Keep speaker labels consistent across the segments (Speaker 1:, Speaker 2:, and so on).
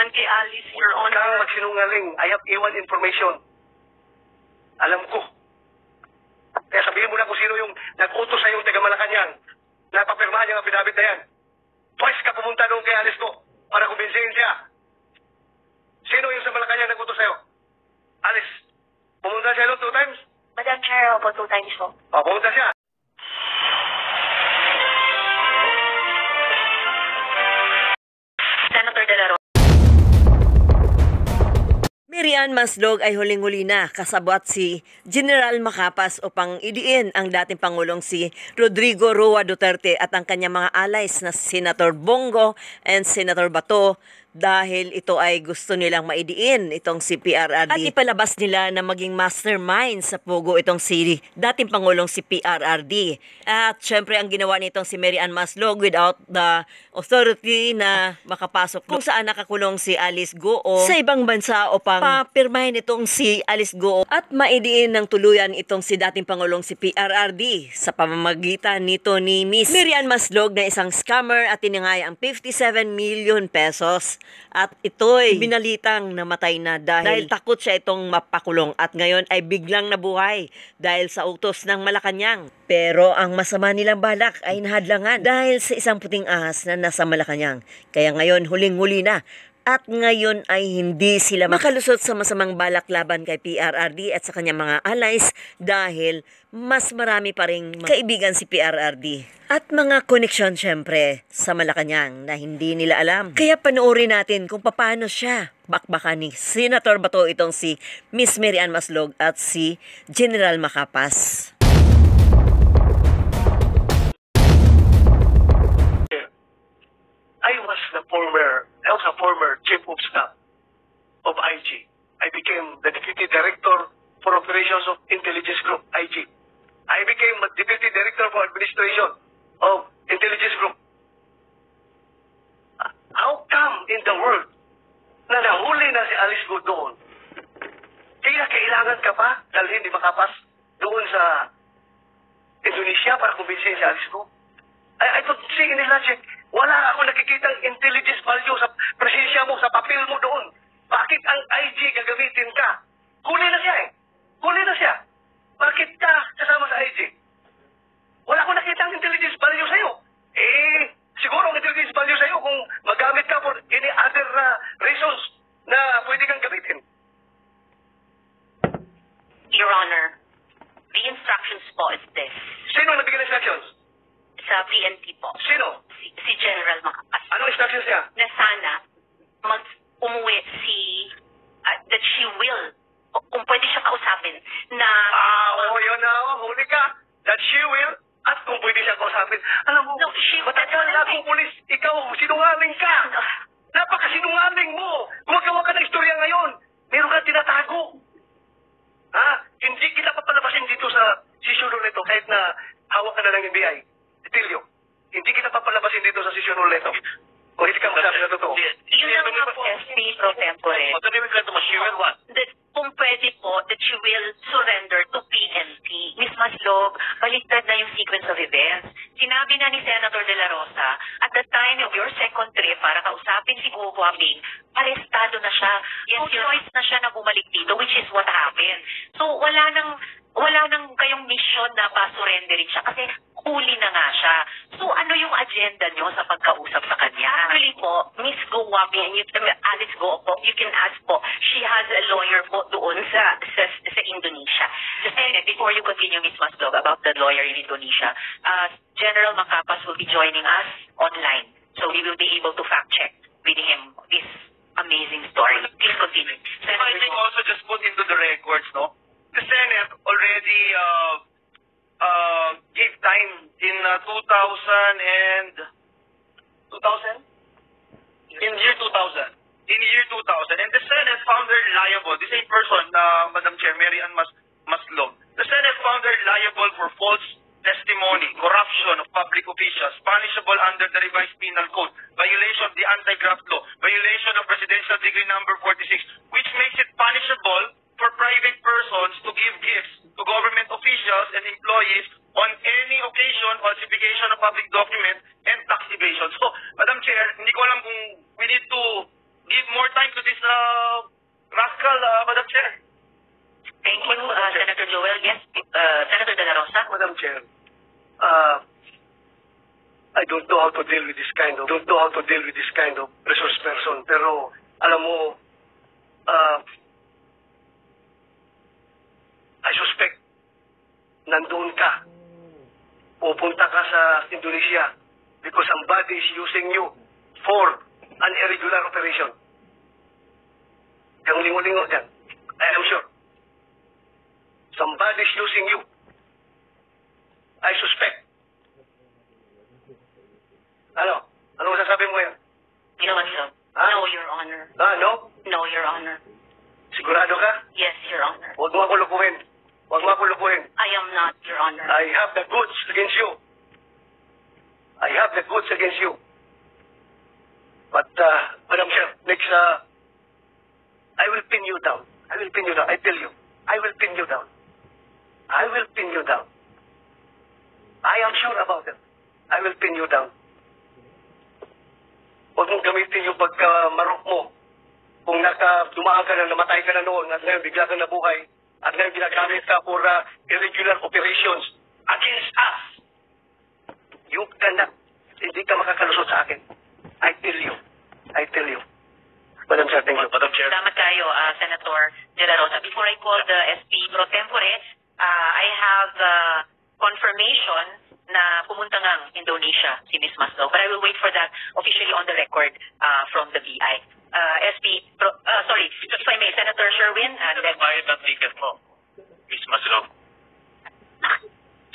Speaker 1: naman kay Alice, Your
Speaker 2: Huwag
Speaker 1: Honor.
Speaker 2: kang magsinungaling. I have A1 information. Alam ko. Kaya sabihin mo na kung sino yung nag-utos sa yung taga Malacanang. Napapirmahan yung affidavit na yan. Twice ka pumunta doon kay Alice ko para kumbinsihin siya. Sino yung sa Malacanang nag-utos sa'yo? Alice, pumunta siya doon 2 times?
Speaker 1: Madam Chair, opo, 2 times po.
Speaker 2: O, pumunta siya.
Speaker 1: Senator De La Rosa.
Speaker 3: Mary Ann Maslog ay huling-huli na kasabwat si General Macapas upang idiin ang dating Pangulong si Rodrigo Roa Duterte at ang kanyang mga allies na Senator Bongo and Senator Bato dahil ito ay gusto nilang maidiin itong si PRRD. At ipalabas nila na maging mastermind sa Pogo itong si dating Pangulong si PRRD. At syempre ang ginawa nitong si Mary Ann Maslog without the authority na makapasok kung saan nakakulong si Alice Goo sa ibang bansa upang papirmahin itong si Alice Goo at maidiin ng tuluyan itong si dating Pangulong si PRRD sa pamamagitan nito ni Miss Mary Ann Maslog na isang scammer at tiningay ang 57 million pesos. At ito'y binalitang namatay na dahil takot siya itong mapakulong at ngayon ay biglang nabuhay dahil sa utos ng Malacanang. Pero ang masama nilang balak ay nahadlangan dahil sa isang puting ahas na nasa Malacanang. Kaya ngayon huling-huli na. At ngayon ay hindi sila makalusot sa masamang balak laban kay PRRD at sa kanyang mga allies dahil mas marami pa ring kaibigan si PRRD. At mga koneksyon syempre sa Malacanang na hindi nila alam. Kaya panoorin natin kung paano siya bakbakan ni Senator Bato itong si Miss Mary Ann Maslog at si General Macapas.
Speaker 2: I was a former chief of staff of IG. I became the deputy director for operations of intelligence group, IG. I became a deputy director for administration of intelligence group. How come in the world na nahuli na si Alice Goo doon? Kaya kailangan ka pa dalhin ni Macapas doon sa Indonesia para kumbinsihin si Alice Goo? I don't see any logic. Wala ako nakikitang intelligence value sa presensya mo, sa papel mo doon. Bakit ang IG gagamitin ka? Huli na siya eh. Huli na siya. Bakit ka kasama sa IG? Wala akong nakitang intelligence value sa'yo. Siguro ang intelligence value sa'yo kung magamit ka for any other reasons na pwede kang gamitin.
Speaker 1: Your Honor, the instructions po is this.
Speaker 2: Sino nabigyan ng instructions?
Speaker 1: Sa PNP po.
Speaker 2: Sino?
Speaker 1: Si General Macapas.
Speaker 2: Anong instructions niya?
Speaker 1: Na sana umuwi si that she will, kung pwede siya kausapin, na...
Speaker 2: yun na, huli ka. That she will, at kung pwede siya kausapin. Alam mo,
Speaker 1: No,
Speaker 2: matagal na akong pulis, ikaw, sinungaling ka. Napakasinungaling mo. Gumagawa ka ng istorya ngayon. Meron ka tinatago. Hindi kita papalabasin dito sa session nito kahit na hawak ka na ng NBI. Tilio, hindi kita papalabasin dito sa session nito. Kung hindi ka magsabi na totoo.
Speaker 1: Yun lang nga po, SP pro tempore. That kung pwede po, that she will surrender to PNP. Miss Maslog, baliktad na yung sequence of events. Sinabi na ni Senator De La Rosa, at the time of your second trip para kausapin si Guo Huaping, arestado na siya. Yes, choice na siya na bumalik dito, which is what happened. So, wala nang kayong mission na pa-surrenderin siya kasi huli na nga siya. So, ano yung agenda nyo sa pagkausap sa kanya? Actually po, Miss Guo Huaping, Alice Guo po, you can ask po, she has a lawyer po doon sa Indonesia. Just before you continue, Miss Maslog, about the lawyer in Indonesia, General Macapas will be joining us online. So, we will be able to fact-check with him this amazing story. Please continue.
Speaker 2: If I can also just put into the records, no? The Senate already gave time in 2000 in year 2000. In year 2000. And the Senate found her liable. The same person, Madam Chair, Mary Ann Maslog. The Senate found her liable for false testimony, corruption of public officials, punishable under the revised penal code, violation of the anti-graft law, violation of presidential decree number 46, which makes it punishable for private persons to give gifts to government officials and employees on any occasion, falsification of public document, and tax evasion. So, Madam Chair, hindi ko alam kung we need to give more time don't know how to deal with this kind of resource person. Pero alam mo, I suspect nandoon ka. Pupunta ka sa Indonesia because somebody is using you for an irregular operation. Yung lingo-lingo dyan. I am sure. Somebody is using you. I suspect. Ano? Ano masasabi mo yan?
Speaker 1: No, sir.
Speaker 2: Ha?
Speaker 1: No, Your Honor.
Speaker 2: No?
Speaker 1: No, Your Honor.
Speaker 2: Sigurado ka?
Speaker 1: Yes, Your Honor.
Speaker 2: Huwag mo ako lukuhin. Huwag mo ako lukuhin.
Speaker 1: I am not, Your Honor.
Speaker 2: I have the goods against you. I have the goods against you. But, Madam Chair, next, I will pin you down. I will pin you down. I tell you. I will pin you down. I will pin you down. I am sure about it. I will pin you down. Huwag mong gamitin yung pagkamarok mo. Kung dumaan ka na, namatay ka na noon, at ngayon bigla ka nabuhay, at ngayon ginagamit ka for irregular operations against us. You cannot. Hindi ka makakalusot sa akin. I tell you. I tell you. Madam Chair, thank you.
Speaker 4: Madam Chair.
Speaker 1: Salamat kayo, Senator De La Rosa. Before I call the SP pro tempore, I have confirmation na pumunta ng Indonesia si Ms. Maslog. But I will wait for that officially on the record from the BI. Sorry, if I may, Senator Sherwin.
Speaker 4: Sino nagbayad ng ticket mo, Ms. Maslog?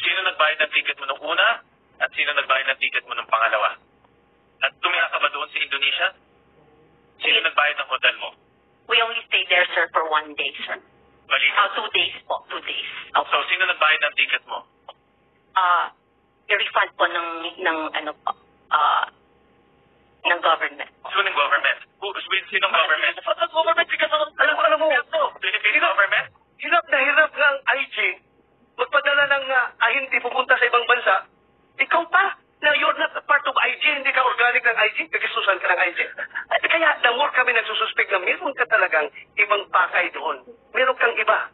Speaker 4: Sino nagbayad ng ticket mo nung una at sino nagbayad ng ticket mo nung pangalawa? At tumira ka ba doon sa Indonesia? Sino nagbayad ng hotel mo?
Speaker 1: We only stayed there, sir, for 1 day, sir.
Speaker 4: Malinaw.
Speaker 1: 2 days po. 2 days.
Speaker 4: So, sino nagbayad ng ticket mo?
Speaker 1: I-refund po ng government.
Speaker 4: Sino ng government? Sinong government? Government, because of
Speaker 2: Alam mo,
Speaker 4: Philippine government?
Speaker 2: hirap na hirap ng IG magpadala ng ahente pupunta sa ibang bansa. Ikaw pa, na you're not a part of IG, hindi ka organic ng IG, nagisusan ka ng IG. At kaya, the more kami nagsususpect na meron ka talagang ibang pakay doon. Meron kang iba.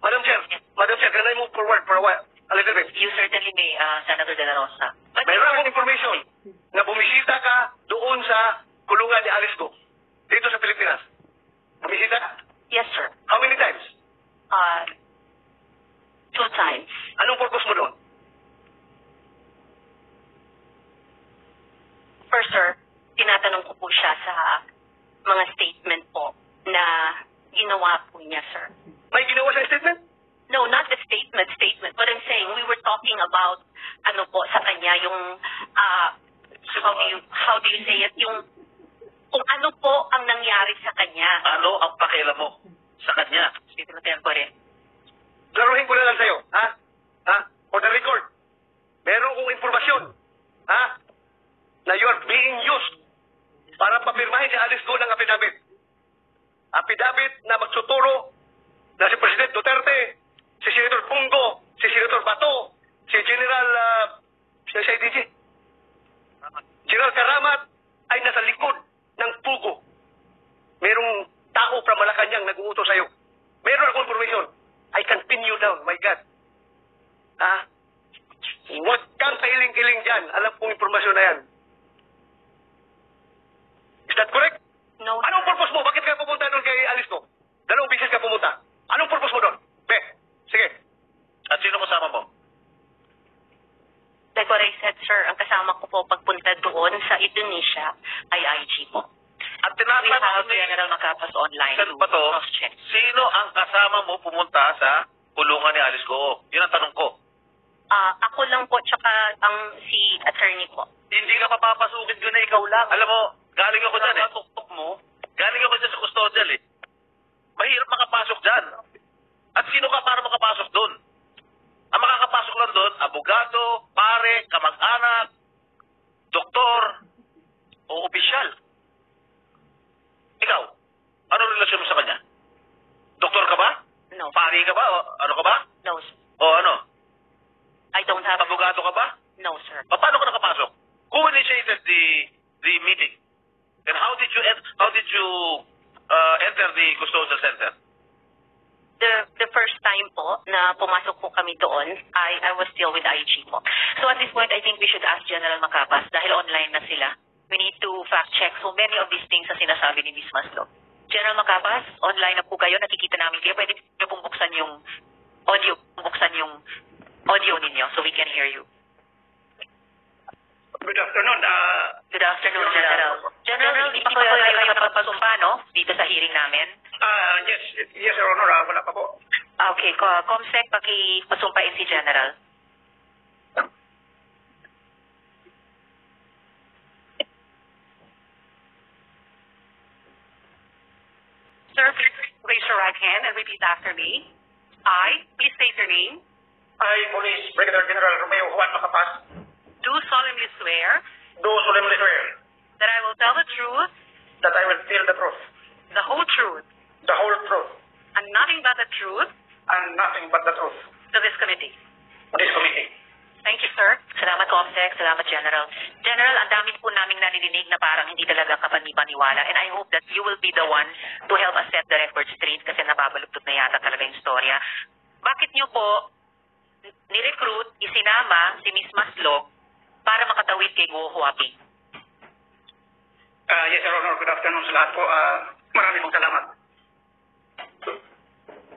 Speaker 2: Madam Chair, can I move forward for a little bit?
Speaker 1: You certainly may, Senator De La Rosa. But
Speaker 2: Mayroon akong information na bumisita ka doon sa kulungan ni Alice Go, dito sa Pilipinas. Bumisita ka?
Speaker 1: yes, sir.
Speaker 2: How many times?
Speaker 1: 2 times.
Speaker 2: Anong purpose mo doon?
Speaker 1: First, sir, tinatanong ko po siya sa mga statement po na ginawa po niya, sir.
Speaker 2: May ginawa siyang statement?
Speaker 1: No, not the statement. But I'm saying we were talking about sa kanya yung how do you say it, yung kung ano po ang nangyari sa kanya.
Speaker 4: Ano ang pakialam mo sa kanya?
Speaker 1: Speaker Tempore.
Speaker 2: Laruhin ko na lang sa'yo, ha? For the record, meron kong informasyon, na you are being used para papirmahin si Alice Go ng affidavit. Affidavit na magtuturo na si President Duterte, si Senator Bungo, si Senator Bato, si General General Karamat ay nasa likod ng pugo. Merong tao from Malacanang nag-uutos sa'yo. Meron akong information. I can pin you down, my God. Huwag kang kailing-kiling dyan. Alam kong informasyon na yan. Is that correct?
Speaker 1: No.
Speaker 2: Anong purpose mo? Bakit ka pumunta doon kay Alice Go? Dalawang bisis ka pumunta. Anong purpose mo doon? Sige.
Speaker 4: At sino kasama mo?
Speaker 1: Like what I said, sir, ang kasama ko po pagpunta doon sa Indonesia ay IG po.
Speaker 4: At
Speaker 1: We have General Macapas online.
Speaker 4: Saan ba to?
Speaker 1: Cross-check.
Speaker 4: Sino ang kasama mo pumunta sa kulungan ni Alice Go? Yun ang tanong ko.
Speaker 1: Ako lang po, tsaka si attorney po.
Speaker 4: Hindi ka papapasukin doon na ikaw lang. Alam mo, galing ako dyan Galing ako dyan sa custodial Mahirap makapasok dyan. At sino ka para makapasok doon? Ang makakapasok lang doon, abogado, pare, kamag-anak, doktor, o opisyal. Ikaw, ano relasyon mo sa kanya? Doktor ka ba?
Speaker 1: No.
Speaker 4: Pare ka ba? O ano ka ba?
Speaker 1: No, sir.
Speaker 4: O ano?
Speaker 1: I don't have...
Speaker 4: Abogado ka ba?
Speaker 1: No, sir.
Speaker 4: Paano ka nakapasok? Who initiated the meeting? And how did you enter the custodial center?
Speaker 1: The first time time po na pumasok po kami doon, I was still with IG po. So at this point, I think we should ask General Macapas dahil online na sila. We need to fact-check so many of these things na sinasabi ni Ms. Maslog. General Macapas, online na po kayo, nakikita namin kayo. Pwede niyo pong buksan yung audio ninyo so we can hear you.
Speaker 2: Good afternoon.
Speaker 1: Good afternoon, General. General, hindi pa kayo nakapagpasumpa, no? Dito sa hearing namin.
Speaker 2: Yes, Your Honor. Wala pa po.
Speaker 1: Okay, Comsec, pakipasumpain si General. Sir, please raise your right hand and repeat after me. I, please state your name,
Speaker 2: I, Police Brigadier General Romeo Juan Macapas,
Speaker 1: do solemnly swear
Speaker 2: do solemnly swear
Speaker 1: that I will tell the truth,
Speaker 2: that I will tell the truth,
Speaker 1: the whole truth,
Speaker 2: the whole truth,
Speaker 1: and nothing but the truth
Speaker 2: and nothing but the truth
Speaker 1: to this committee.
Speaker 2: to this committee.
Speaker 1: Thank you, sir. Salamat, Comsec. Salamat, General. General, ang dami po naming narinig na parang hindi talaga kapani-paniwala, and I hope that you will be the one to help us set the record straight kasi nababaluktot na yata talaga yung storya. Bakit niyo po ni-recruit, isinama si Ms. Maslog para makatawid kay Guo Huaping?
Speaker 2: Yes, Your Honor. Good afternoon sa lahat po. Maraming pong salamat.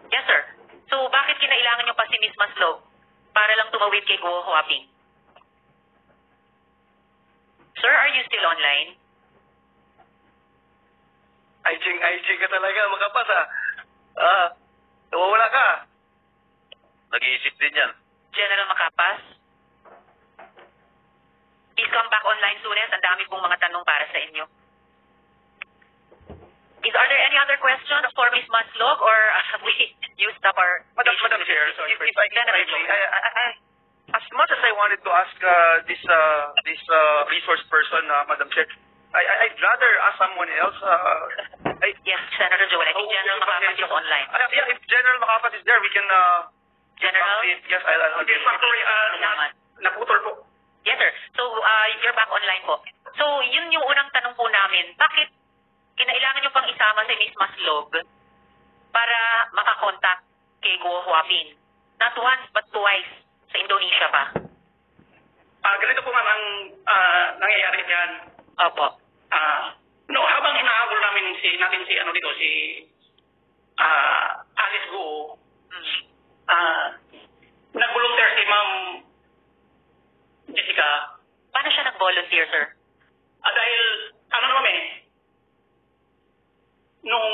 Speaker 1: Yes, sir. So, bakit kinailangan niyo pa si Ms. Maslog para lang tumawid kay Guo Huaping? Sir, are you still online?
Speaker 2: IG ka talaga, Macapas, nawawala ka.
Speaker 4: Nag-iisip din yan.
Speaker 1: General Macapas? Please come back online soonest. Ang dami pong mga tanong para sa inyo. Are there any other questions for Ms. Maslog or have we used up our...
Speaker 2: Madam Chair, if I can, as much as I wanted to ask this resource person, Madam Chair, I'd rather ask someone else.
Speaker 1: Yes, Senator Joel. I think General Macapas is online.
Speaker 2: Yeah, if General Macapas is there, we can...
Speaker 1: General?
Speaker 2: Yes, I'll... Okay, sorry, naputol po.
Speaker 1: Yes, sir. So, you're back online po. So, yun yung unang tanong po namin. Bakit kinailangan nyo pang isama si Ms. Maslog para makakontak kay Guo Huaping? Not once, but twice sa Indonesia pa.
Speaker 2: Ganito po, ma'am, ang nangyayari dyan.
Speaker 1: Opo.
Speaker 2: Habang hinahabol namin si Alice Guo, nag-volunteer si Ma'am Jessica.
Speaker 1: Paano siya nag-volunteer, sir?
Speaker 2: Dahil, nung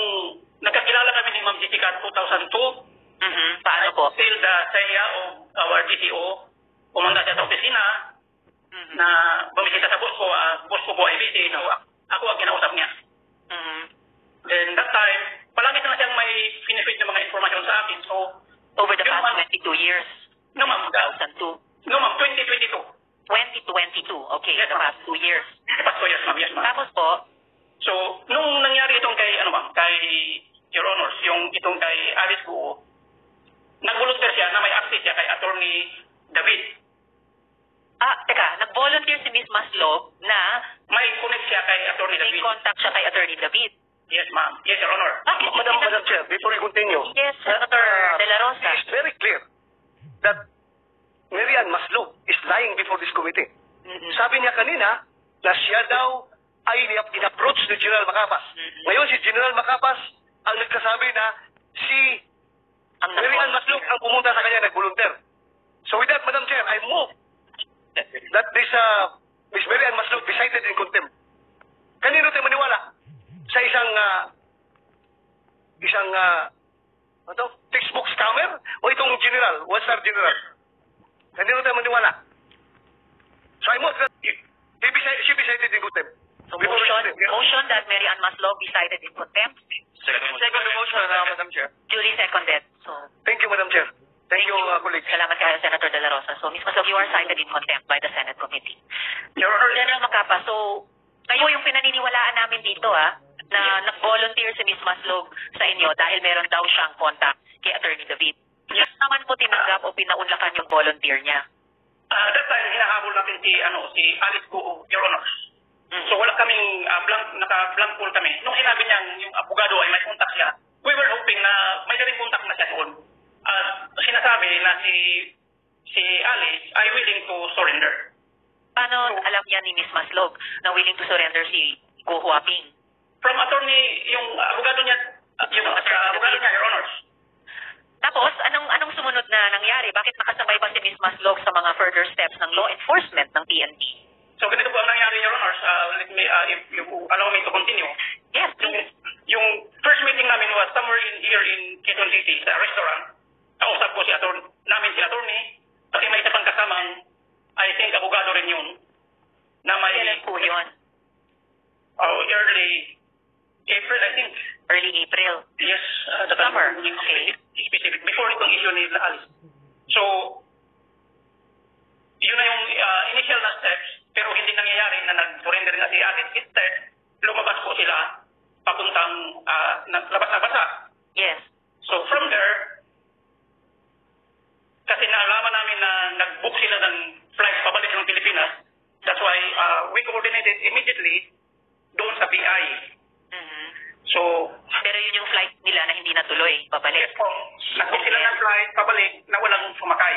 Speaker 2: nagkakilala kami ni Ma'am Jessica 2002,
Speaker 1: Paano po?
Speaker 2: still the saya of our DTO, pumunta siya sa opisina, na bumisita sa boss ko po ay busy, so ako ang kinausap niya. Then that time, palagi na siyang may finifeed ng mga informasyon sa akin, so
Speaker 1: Over the past 22 years?
Speaker 2: No, ma'am.
Speaker 1: 2002?
Speaker 2: No, ma'am. 2022.
Speaker 1: 2022. Okay,
Speaker 2: Yes,
Speaker 1: the past 2 years.
Speaker 2: The past 2 years, ma'am. Yes, ma'am.
Speaker 1: Tapos po,
Speaker 2: So, nung nangyari itong kay, kay Your Honors, yung itong kay Alice Guo, nag-volunteer siya na may access siya kay Attorney David.
Speaker 1: teka, nag-volunteer si Ms. Maslog na
Speaker 2: May connect siya kay Attorney
Speaker 1: may
Speaker 2: David.
Speaker 1: contact siya kay Attorney David.
Speaker 2: Yes, ma'am. Yes, Your Honor.
Speaker 5: Madam Chair, before we continue,
Speaker 1: Yes, Senator De La Rosa.
Speaker 5: it is very clear that Marian Maslog is lying before this committee. Sabi niya kanina na siya daw ay in-approach ni General Macapas. Ngayon si General Macapas ang nagsasabi na si Marian Maslog ang pumunta sa kanya nag-volunteer. So with that, Madam Chair, I move that this Miss Marian Maslog be cited in contempt. Kanino tayo maniwala? Sa isang textbook scammer o itong general, one-star general? Kanino tayo maniwala? So I move that she be cited in contempt.
Speaker 1: So motion that Mary Ann Maslog be cited in contempt.
Speaker 5: Second motion, Madam Chair.
Speaker 1: Duly seconded. So,
Speaker 5: Thank you, Madam Chair. Thank you, colleagues.
Speaker 1: salamat kayo, Senator De La Rosa. So, Ms. Maslog, you are cited in contempt by the Senate Committee.
Speaker 2: Your Honor,
Speaker 1: General Macapas, so, kayo yung pinaniniwalaan namin dito, na nag-volunteer si Ms. Maslog sa inyo dahil meron daw siyang contact kay Attorney David. Yes naman po tinanggap o pinaunlakan yung volunteer niya.
Speaker 2: that time, hinahabol natin si Alice Guo, Your Honors. So wala kaming naka-blank pool kami. Nung sinabi niyang yung abogado ay may contact siya, we were hoping na may daling contact na siya doon.
Speaker 6: na si Alice ay willing to surrender.
Speaker 1: Paano alam niya ni Miss Maslog na willing to surrender si Go Huaping?
Speaker 6: From attorney, yung abogado niya, Your Honors.
Speaker 1: Tapos, anong sumunod na nangyari? Bakit nakasabay ba si Miss Maslog sa mga further steps ng law enforcement ng PNP?
Speaker 6: So, ganito po ang nangyari, Your Honors. Let me, if you allow me to continue.
Speaker 1: Yes, please.
Speaker 6: Yung first meeting namin was somewhere here in Quezon City, sa restaurant. Kausap ko si attorney, kasi may isa pang kasamang, I think, abogado rin yun, na may...
Speaker 1: Kailan po yun?
Speaker 6: Early April, I think.
Speaker 1: Early April.
Speaker 6: Yes.
Speaker 1: Summer. Okay.
Speaker 6: Specific. Before itong issue ni Alice. So, yun na yung initial na steps, pero hindi nangyayari na nag-surrender na si Alice. Instead, lumabas po sila papuntang labas na basa.
Speaker 1: Yes.
Speaker 6: So, from there, kasi naalaman namin na nag-book sila ng flight pabalik ng Pilipinas. That's why we coordinated immediately doon sa PI.
Speaker 1: Mhm.
Speaker 6: So,
Speaker 1: Pero yun yung flight nila na hindi natuloy, babalik.
Speaker 6: yes po, nag-book sila ng flight pabalik na walang sumakay.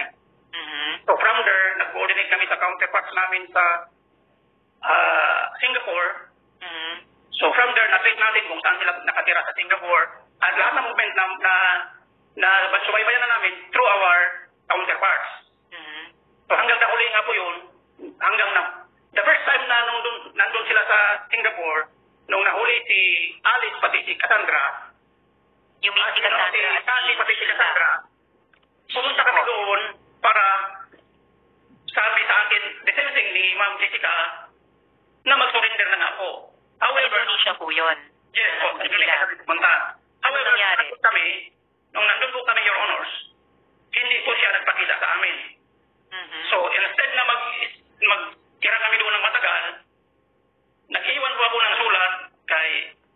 Speaker 1: Mhm.
Speaker 6: So, from there, nag-coordinate kami sa counterparts namin sa Singapore.
Speaker 1: Mhm.
Speaker 6: So, from there, na-trace natin kung saan sila nakatira sa Singapore. At lahat ng movement na subaybayan na namin through our counterparts.
Speaker 1: Mhm.
Speaker 6: So hanggang nauli nga po yun, the first time na nandun sila sa Singapore, nung nahuli si Alice pati si Cassandra,
Speaker 1: Yung Miss Cassandra
Speaker 6: si
Speaker 1: at
Speaker 6: Cassie pati si
Speaker 1: Sheila.
Speaker 6: Cassandra, pumunta kami doon para sabi sa akin, the same thing ni Ma'am Jessica, na mag-surrender na nga po.
Speaker 1: Sa
Speaker 6: However,
Speaker 1: Indonesia po yun.
Speaker 6: yes po,
Speaker 1: Sa
Speaker 6: hindi
Speaker 1: sila.
Speaker 6: kami pumunta. However,
Speaker 1: nangyari?
Speaker 6: nung nandun po kami, Your Honors, hindi po siya nagpakita sa amin.
Speaker 1: Mhm.
Speaker 6: So, instead na magtira kami doon ng matagal, nag-iwan po ako ng sulat kay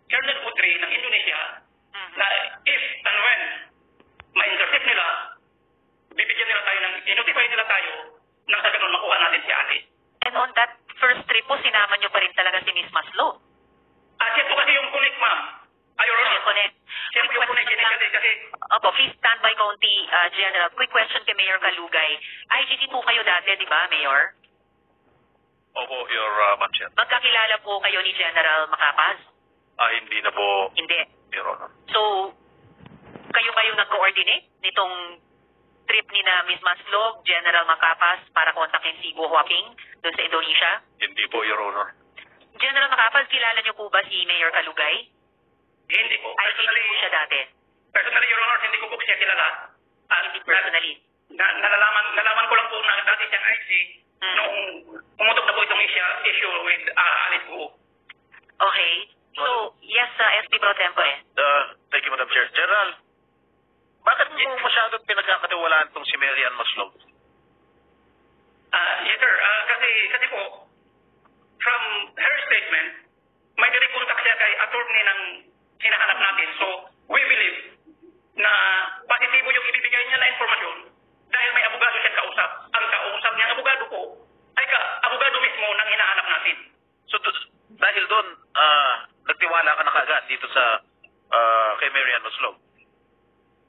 Speaker 6: Colonel Putri ng Indonesia na if and when ma-intercept nila, bibigyan nila tayo i-notify nila tayo nang sa ganun makuha natin si Alice.
Speaker 1: And on that first trip po, sinama niyo pa rin talaga si Miss Maslog.
Speaker 6: Siya po kasi yung connect, ma'am. Your Honor.
Speaker 1: Connect.
Speaker 6: Siya po yung connect kasi
Speaker 1: Opo, please stand by County General. Quick question kay Mayor Kalugay. IGT po kayo dati, di ba, Mayor?
Speaker 4: Opo, Your Ma'am Chair.
Speaker 1: Magkakilala po kayo ni General Macapas?
Speaker 4: Hindi na po,
Speaker 1: Hindi.
Speaker 4: Your Honor.
Speaker 1: So, kayo nag-coordinate nitong trip ni na Miss Maslog, General Macapas para kontakin si Go Huaping doon sa Indonesia?
Speaker 4: Hindi po, Your Honor.
Speaker 1: General Macapas, kilala niyo po ba si Mayor Kalugay?
Speaker 6: hindi po.
Speaker 1: IGT po siya dati.
Speaker 6: Personally, Your Honor, hindi ko po siya kilala.
Speaker 1: Hindi personally.
Speaker 6: Nalaman ko lang po na dati siyang IC nung umutok na po itong issue with Alice Guo.
Speaker 1: Okay. So, yes, SP Pro Tempore.
Speaker 4: Thank you, Madam Chair. General, bakit mo masyadong pinagkakatiwalaan itong si Marian Maslog?
Speaker 6: Yes, sir. Kasi po, from her statement, may direct contact siya kay attorney ng hinahanap natin. So, we believe na positibo yung ibibigay niya na informasyon dahil may abogado siyang kausap. Ang kausap niyang abogado po ay abogado mismo ng hinahanap natin.
Speaker 4: So, dahil doon, nagtiwala ka na kaagad dito sa kay Marian Maslog.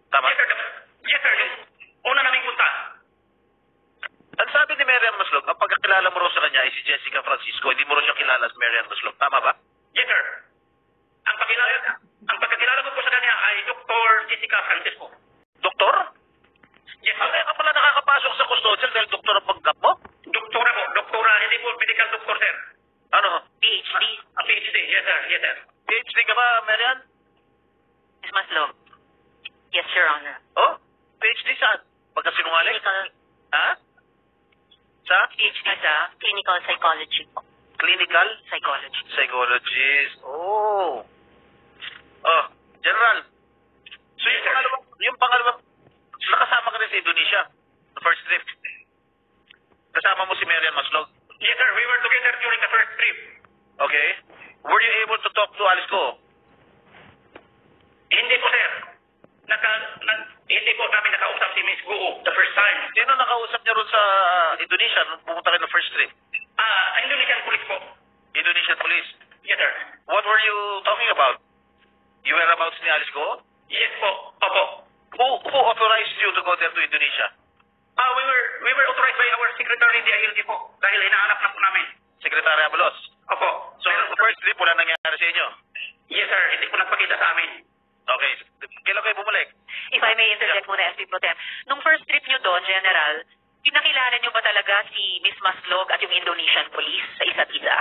Speaker 4: Tama?
Speaker 6: Yes, sir. Yes, sir. Yung una naming punta.
Speaker 4: Ang sabi ni Marian Maslog, ang pagkakilala mo raw sa kanya ay si Jessica Francisco. Hindi mo raw siya kilala sa Marian Maslog. Tama ba?
Speaker 6: Yes, sir. Ang pagkakilala ko po sa kanya ay Dr. Jessica Francisco.
Speaker 4: Doktor?
Speaker 6: Yes, sir.
Speaker 4: Kaya ka pala nakakapasok sa custodial dahil doktor ang pagkap mo?
Speaker 6: Doktora po. Doktora, hindi po medical doctor, sir.
Speaker 4: Ano?
Speaker 1: PhD.
Speaker 6: A PhD. Yes, sir. Yes, sir.
Speaker 4: PhD ka ba, Marian?
Speaker 1: Miss Maslog. Yes, Your Honor.
Speaker 4: Oh? PhD saan? Pagkasinungaling? Ha? Sa?
Speaker 1: PhD sa Clinical Psychology po.
Speaker 4: Clinical?
Speaker 1: Psychology.
Speaker 4: Psychologist. Oh. Oh, General. So yung pangalawang, nakasama ka rin sa Indonesia. The first trip. Kasama mo si Marian Maslog.
Speaker 6: Yes, sir. We were together during the first trip.
Speaker 4: Okay. Were you able to talk to Alice Go?
Speaker 6: Hindi po, sir. Hindi po namin nakausap si Miss Guo the first time.
Speaker 4: Sino nakausap niya ron sa Indonesia nung pumunta kayo ng first trip?
Speaker 6: Indonesian police po.
Speaker 4: Indonesian police.
Speaker 6: Yes, sir.
Speaker 4: What were you talking about? You were about ni Alice Go?
Speaker 6: Yes po. Opo.
Speaker 4: Who authorized you to go there to Indonesia?
Speaker 6: We were authorized by our secretary DILG po dahil hinahanap na po namin.
Speaker 4: Secretary Abalos.
Speaker 6: Opo.
Speaker 4: So, first trip, wala nangyari sa inyo?
Speaker 6: Yes sir, hindi po nagpakita sa amin.
Speaker 4: Okay. Kailan kayo bumalik?
Speaker 1: If I may interject muna, SP Pro Tem. Nung first trip nyo doon, General, pinakilala nyo ba talaga si Miss Maslog at yung Indonesian police sa isa't isa?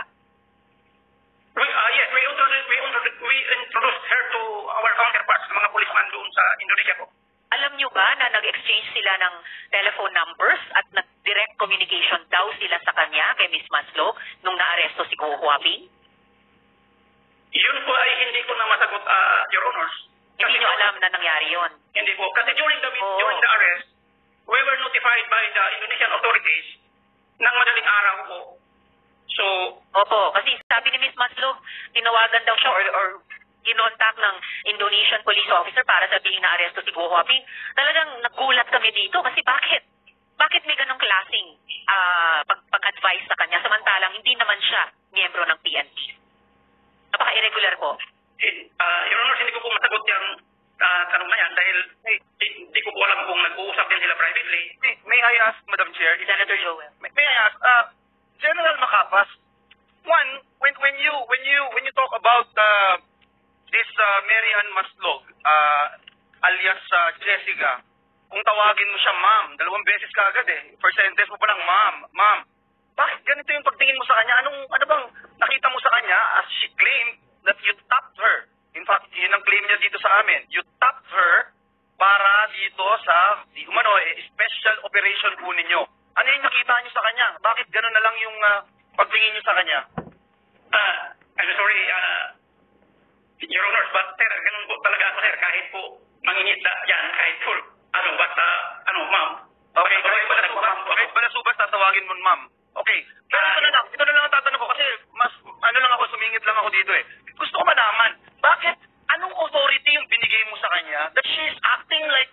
Speaker 6: Yes, we introduced her to our counterparts, mga policeman doon sa Indonesia po.
Speaker 1: Alam nyo ba na nag-exchange sila ng telephone numbers at nag-direct communication daw sila sa kanya kay Miss Maslog nung naaresto si Go Huaping?
Speaker 6: Yun po ay hindi ko na masagot, Your Honors.
Speaker 1: Hindi nyo alam na nangyari yon.
Speaker 6: Hindi po. Kasi during the arrest, we were notified by the Indonesian authorities ng madaling araw po. So,
Speaker 1: Opo, kasi sabi ni Miss Maslog, tinawagan daw siya or kinontak ng Indonesian police officer para sabihin na aresto si Go Huaping. Talagang nagulat kami dito kasi bakit? Bakit may ganong klaseng pag-advise sa kanya samantalang hindi naman siya miyembro ng PNP? Napaka-irregular po.
Speaker 6: Your Honors, hindi ko po masagot yung tanong na yan dahil hindi ko po alam kung nag-uusap din sila privately.
Speaker 5: May I ask, Madam Chair?
Speaker 1: Senator Joel.
Speaker 5: May I ask, General Macapas, one, when you talk about this Marian Maslog, alias Jessica, kung tawagin mo siya ma'am, 2 beses ka agad eh. First sentence mo pa lang, ma'am. Bakit ganito yung pagtingin mo sa kanya? Ano bang nakita mo sa kanya as she claimed that you tapped her? In fact, yun ang claim niya dito sa amin. You tapped her para dito sa special operation po ninyo. Ano yung nakita niyo sa kanya? Bakit gano'n na lang yung pagtingin niyo sa kanya?
Speaker 6: I'm sorry, Your Honors, but sir, ganun po talaga ako sir, kahit po mangingisda yan, kahit po, ma'am.
Speaker 5: Okay, kahit balasubas tatawagin mo ma'am. Okay, pero ito na lang ang tatanong ko kasi mas, sumingit lang ako dito eh. Gusto ko malaman, bakit, anong authority yung binigay mo sa kanya that she is acting like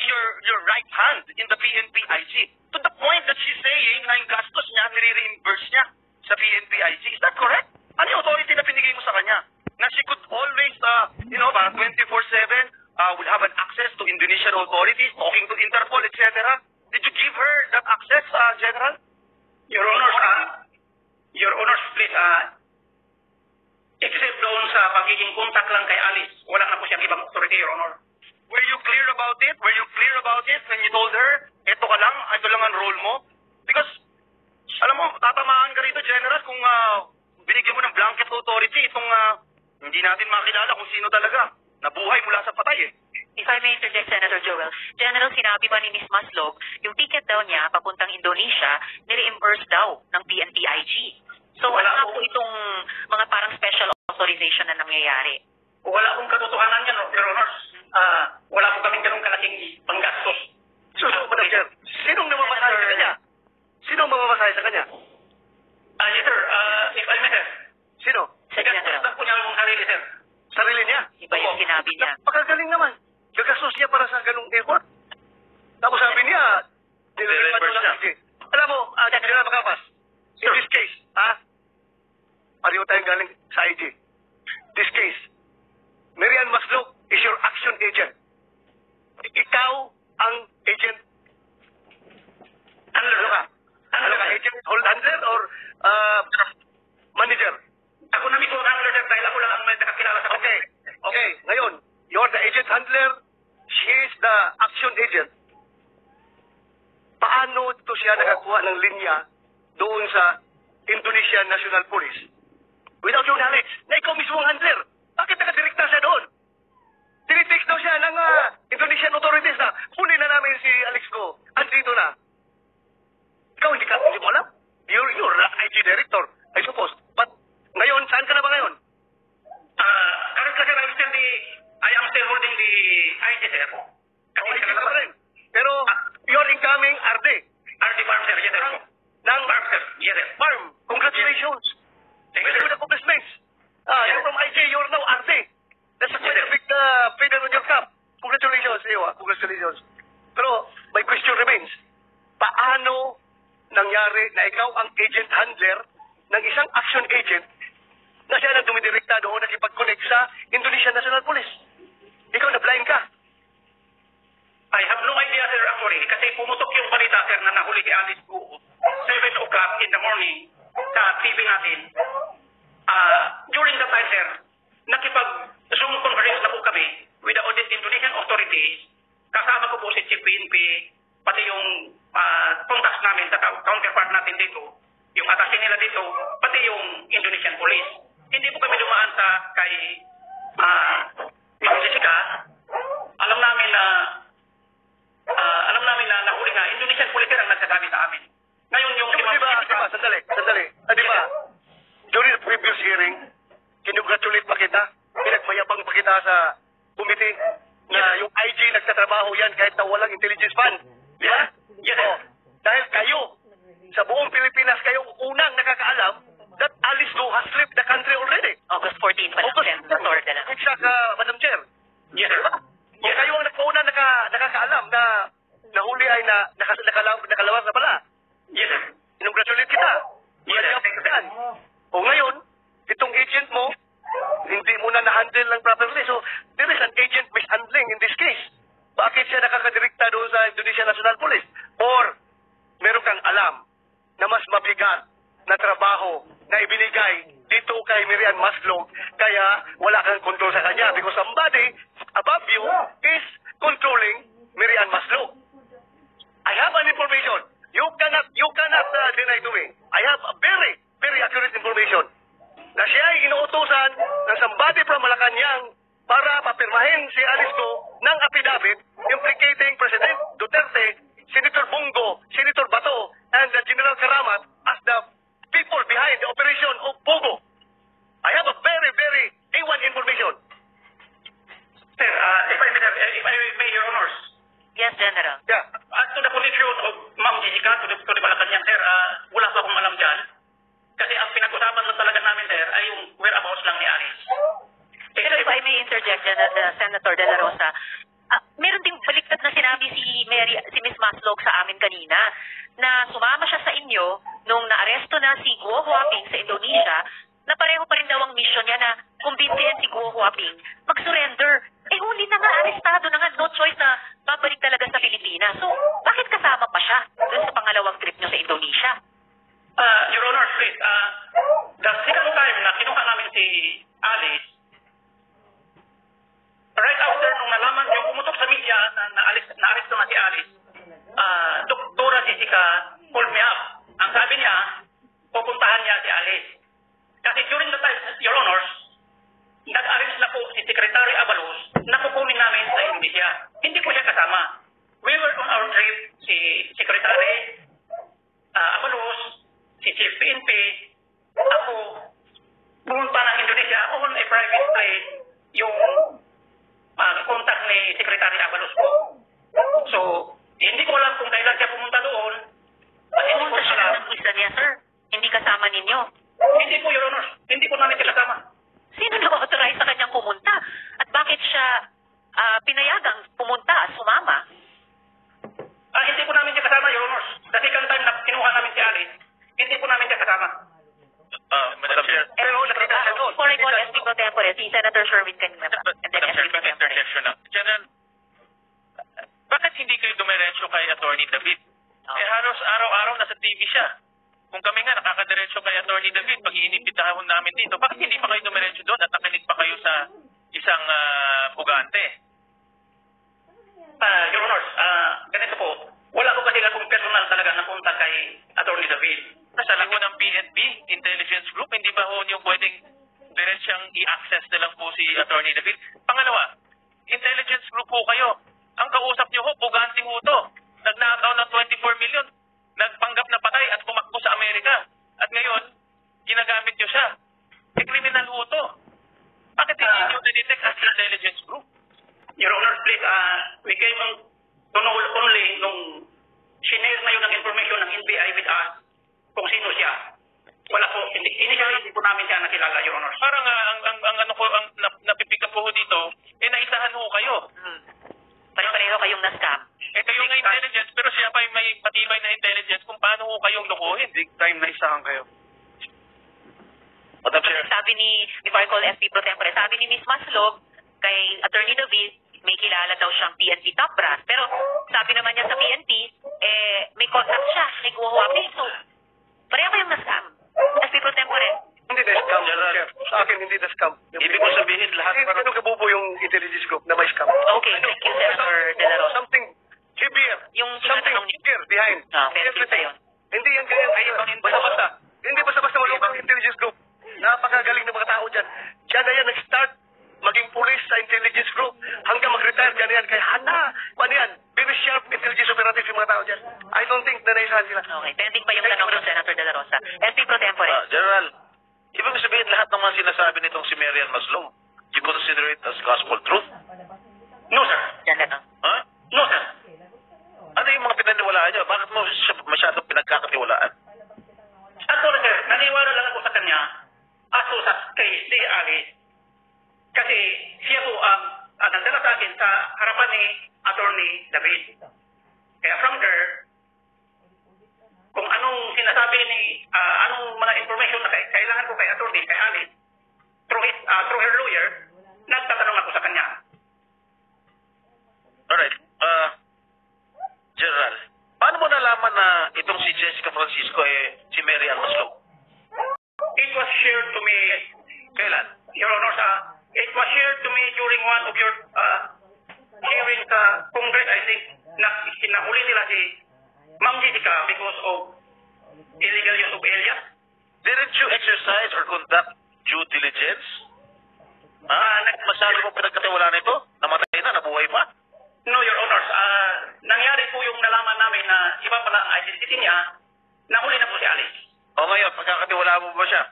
Speaker 5: your right hand in the PNP-IG? To the point that she's saying na yung gastos niya, nire-reimburse niya sa PNP-IG. Is that correct? Ano yung authority na binigay mo sa kanya? Na she could always, parang 24/7, would have an access to Indonesian authorities, talking to Interpol, etc. Did you give her that access, General?
Speaker 6: Your Honors, please, except doon sa pagiging contact lang kay Alice, wala na po siyang ibang authority, Your Honor.
Speaker 5: Were you clear about it? Were you clear about it when you told her, ito lang ang role mo? Because, alam mo, tatamaan ka rito, General, kung binigyan mo ng blanket authority, itong hindi natin makilala kung sino talaga. Nabuhay mula sa patay eh.
Speaker 1: If I may interject, Senator Joel, General, sinabi ba ni Miss Maslog, yung ticket daw niya papuntang Indonesia, nire-reimburse daw ng PNP-IG. So, wala nga po itong mga parang special authorization na nangyayari.
Speaker 6: Wala pong katotohanan yan, Your Honors. Wala po kaming ganong kalaking panggastos.
Speaker 5: So, Madam Chair, sinong namamasahe sa kanya? Sinong mamamasahe sa kanya?
Speaker 6: Yes, sir. If I may, sir.
Speaker 5: Sino?
Speaker 6: Gagastos po niya ang sarili, sir.
Speaker 5: Sarili niya?
Speaker 1: Iba yung sinabi niya.
Speaker 5: Napakagaling naman. Gagastos niya para sa ganung effort. Tapos sabi niya, nire-reimburse niya. Alam mo, General Macapas, in this case, pareho tayong galing sa IG. This case, Marian Maslog is your action agent. Ikaw ang agent. Ano ka? Agent handler or manager?
Speaker 6: Ako na mismo ang handler, sir, dahil ako lang ang may nakakilala sa kanya.
Speaker 5: Okay. Ngayon, you're the agent handler, she is the action agent. Paano ito siya nakakuha ng linya doon sa Indonesian National Police? Without your knowledge, na ikaw mismo ang handler. Bakit nakadirekta siya doon? Tinitext daw siya ng Indonesian authorities na huli na namin si Alex Go. Andito na. Ikaw hindi mo alam? You're IG director, I suppose. But ngayon, saan ka na ba ngayon?
Speaker 6: Currently, sir, I am still holding the ID, sir.
Speaker 5: IG ka pa rin. Pero, you're incoming RD.
Speaker 6: RD Farm, sir. Yes, sir.
Speaker 5: Ng
Speaker 6: Farm, sir. Yes, sir.
Speaker 5: Farm. Congratulations.
Speaker 6: Thank you,
Speaker 5: With
Speaker 6: sir.
Speaker 5: the accomplishments. You're from IG, you're now RD. That's a quite a big feather on your cap. Congratulations, iyo. Congratulations. Pero, my question remains, paano nangyari na ikaw ang agent handler ng isang action agent na siya na dumidirekta doon nakipag-connect sa Indonesian National Police? Ikaw na-blind ka.
Speaker 6: I have no idea, sir, actually, kasi pumutok yung balita, sir, na nahuli kay Alice Guo 7 o'clock in the morning sa TV natin. During the time, sir, nakipag-Zoom conference na po kami with the Indonesian authorities. Kasama ko po si Chief PNP, pati yung contacts namin sa counterpart natin dito, yung attaché nila dito, pati yung Indonesian police. Hindi po kami dumaan sa kay Ma'am Jessica. Alam namin na nahuli na Indonesian police ang nagsasabi sa amin. Ngayon yung si Ma'am Jessica,
Speaker 2: Sandali. Di ba, during the previous hearing, kinongratulate pa kita, pinagmayabang pa kita sa committee na yung IG nagtatrabaho yan kahit na walang intelligence fund. Di ba?
Speaker 6: Yes.
Speaker 2: Oh, dahil kayo, sa buong Pilipinas, kayo unang nakakaalam that Alice Go has left the country already.
Speaker 1: August 14 pa lang, Senator De La Rosa.
Speaker 2: Exact, Madam Chair.
Speaker 6: Yes, sir.
Speaker 2: Kung kayo ang nagpauna nakakaalam na nahuli ay nakalawag na pala.
Speaker 6: Yes, sir.
Speaker 2: Congratulate kita.
Speaker 6: Yes, sir. Thank you, sir.
Speaker 2: O ngayon, itong agent mo, hindi mo na na-handle ng properly. So, there is an agent mishandling in this case. Bakit siya nakakadirekta doon sa Indonesia National Police? Or, meron kang alam na mas mabigat na trabaho na ibinigay dito kay Miriam Maslog, kaya wala kang control sa kanya because somebody above you is controlling Miriam Maslog. I have an information. You cannot deny to me. I have a very, very accurate information na siya ay inuutosan ng somebody from Malacanang para papirmahin si Alice Go ng affidavit implicating President Duterte, Senator Bongo, Senator Bato, and General Karamat as the people behind the operation of Pogo. I have a very, very A1 information.
Speaker 6: Sir, if I may, Your Honors.
Speaker 1: Yes, General.
Speaker 2: Yeah.
Speaker 6: As to the position of Ma'am Jessica, to the Malacanang, sir, wala pa akong alam dyan. Kasi ang pinag-usapan lang talaga namin, sir, ay yung whereabouts lang ni Alice.
Speaker 1: Pero if I may interject, Senator De La Rosa, meron ding baliktad na sinabi si Miss Maslog sa amin kanina na sumama siya sa inyo nung naaresto na si Guo Huaping sa Indonesia na pareho pa rin daw ang mission niya na kumbinsihin si Guo Huaping mag-surrender. Huli na nga, arestado na nga, no choice na babalik talaga sa Pilipinas. So, bakit kasama pa siya dun sa pangalawang trip niyo sa Indonesia?
Speaker 6: Your Honors, please, the second time na kinuha namin si Alice, right after nung nalaman yung pumutok sa media na-arresto na si Alice, Dr. Jessica called me up. Ang sabi niya, pupuntahan niya si Alice. Kasi during the time, Your Honors, nag-arrest na po si Secretary Abalos na kukunin namin sa Indonesia. Hindi po siya kasama. We were on our trip, si Secretary Abalos, si Chief PNP, ako, pumunta ng Indonesia on a private place yung contact ni Secretary Abalos po. So, hindi ko alam kung kailan siya pumunta doon.
Speaker 1: Pumunta siya ng isa niya, sir. Hindi kasama ninyo.
Speaker 6: Hindi po, Your Honor. Hindi po namin sila kasama.
Speaker 1: Sino nag-authorize sa kanyang pumunta? At bakit siya pinayagang pumunta at sumama?
Speaker 6: Hindi po namin siya kasama, Your Honor. The second time na kinuha namin si Alice, hindi po namin siya kasama.
Speaker 4: Madam Chair.
Speaker 2: Pero nakita siya doon.
Speaker 1: Before I call SP Pro Tempore, si Senator Sherwin kanina pa. And then
Speaker 4: Madam Chair,
Speaker 1: SP Pro Tempore.
Speaker 4: interjection lang. General, bakit hindi kayo dumiretso kay Attorney David? Halos araw-araw nasa TV siya. Kung kami nga nakakadiretso kay Attorney David, pag iinipitahon namin dito, bakit hindi pa kayo dumiretso doon at nakinig pa kayo sa isang bugante?
Speaker 6: Your Honor, ganito po. Wala ko kasi akong personal talaga na punta kay Attorney David.
Speaker 4: Sa linggo ng PNP, Intelligence Group, hindi ba ho niyo pwedeng diretsyang i-access na lang po si Attorney David? Pangalawa, Intelligence Group po kayo. Ang kausap niyo ho, bugante ho to. Nagnakaw ng 24 million. Nagpanggap na patay at tumakbo sa Amerika. At ngayon, ginagamit niyo siya. Kriminal ho to. Bakit hindi niyo dinitect as Intelligence Group?
Speaker 6: Your Honor, please, we came to know only nung sinare na yun ang information ng NBI with us kung sino siya. Wala po, initially hindi po namin siya nakilala, Your Honor.
Speaker 4: Parang ang napipick up po dito, naisahan ho kayo.
Speaker 1: Pareho kayong na-scam.
Speaker 4: Kayo nga intelligence, pero siya pa may matibay na intelligence kung paano ho kayong lokohin. Big time naisahan kayo. Madam Chair.
Speaker 1: Sabi ni, before I call SP Pro Tempore, sabi ni Miss Maslog kay Attorney David, may kilala daw siyang PNP top brass. Pero sabi naman niya sa PNP, may contact siya kay Guo Huaping. So, pareho yung na-scam. SP Pro Tempore.
Speaker 2: Hindi na-scam,
Speaker 4: General.
Speaker 2: Sir. Sa akin, hindi na-scam.
Speaker 4: Ibig mo sabihin lahat
Speaker 2: Hindi ganun kabubo yung intelligence group na may scam.
Speaker 1: Okay, thank you, Senator De La Rosa.
Speaker 2: Something heavier.
Speaker 1: Yung
Speaker 2: Something
Speaker 1: tinatanong niya.
Speaker 2: heavier behind.
Speaker 1: Benefit sa'yo.
Speaker 2: Hindi yan ganyan.
Speaker 1: Ay, ibang
Speaker 2: Basta-basta. Hindi basta-basta wala yung intelligence group. Napakagaling ng mga tao dyan. Diyan na yan nag-start maging police sa intelligence group hanggang mag-retire dyan yan. Kaya ano yan? Very sharp intelligence operative yung mga tao dyan. I don't think na naisahan sila.
Speaker 1: Okay, pending pa yung tanong ng Senator De La Rosa. SP Pro Tempore.
Speaker 4: General, ibig sabihin lahat ng mga sinasabi nitong si Marian Maslog, you consider it as gospel truth?
Speaker 6: No, sir.
Speaker 1: Yan lang.
Speaker 4: Ha?
Speaker 6: No, sir.
Speaker 4: Ano yung mga pinaniwalaan niyo? Bakit mo siya masyadong pinagkakatiwalaan?
Speaker 6: Actually, sir, naniwala lang ako sa kanya aso sa kay si Alice. Kasi siya po ang nagdala sa akin sa harapan ni Attorney David. Kaya from there, kung anong sinasabi ni, anong mga information na kailangan ko kay Attorney, kay Alice, through her lawyer, nagtatanong ako sa kanya.
Speaker 4: Alright. General, paano mo nalaman na itong si Jessica Francisco si Marian Maslog?
Speaker 6: It was shared to me,
Speaker 4: Kailan?
Speaker 6: Your Honor, it was shared to me during one of your hearings sa Congress, I think, na sinahuli nila si Ma'am Jessica because of illegal use of alias.
Speaker 4: Didn't you exercise or conduct due diligence? Masyado mo pinagkatiwalaan ito? Namatay na, nabuhay pa?
Speaker 6: No, Your Honors, nangyari po yung nalaman namin na iba pala ang identity niya, nahuli na po si Alice.
Speaker 4: O ngayon, pagkakatiwalaan mo ba siya?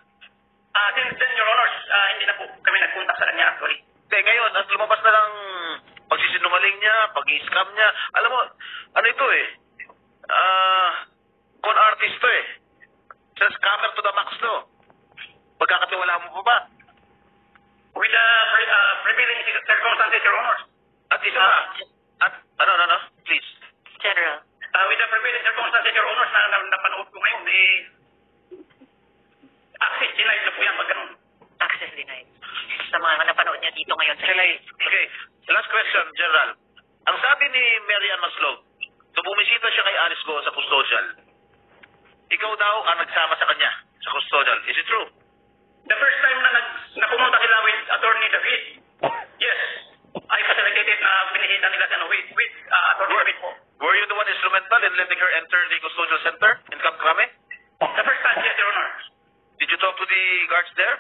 Speaker 6: Since then, Your Honors, hindi na po kami nag-contact sa kanya actually.
Speaker 4: Ngayon, at lumabas na lang pagsisinungaling niya, pag-i-scam niya. Alam mo, ano ito con artist to Sa scammer to the max to. Pagkakatiwalaan mo pa ba?
Speaker 6: With the prevailing circumstances, Your Honors.
Speaker 4: At isa pa, ano, please.
Speaker 1: General.
Speaker 6: With the prevailing circumstances, Your Honors, na napanood ko ngayon, access denied na po yan pag ganun.
Speaker 1: Access denied. Sa mga napanood niya dito ngayon sa
Speaker 4: Okay, last question, General. Ang sabi ni Marian Maslog, nung bumisita siya kay Alice Go sa custodial, ikaw daw ang nagsama sa kanya sa custodial. Is it true?
Speaker 6: The first time na pumunta sila with Attorney David, yes, I facilitated na binisita nila siya with Attorney David po.
Speaker 4: Were you the one instrumental in letting her enter the custodial center in Camp Crame?
Speaker 6: The first time, yes, Your Honor.
Speaker 4: Did you talk to the guards there?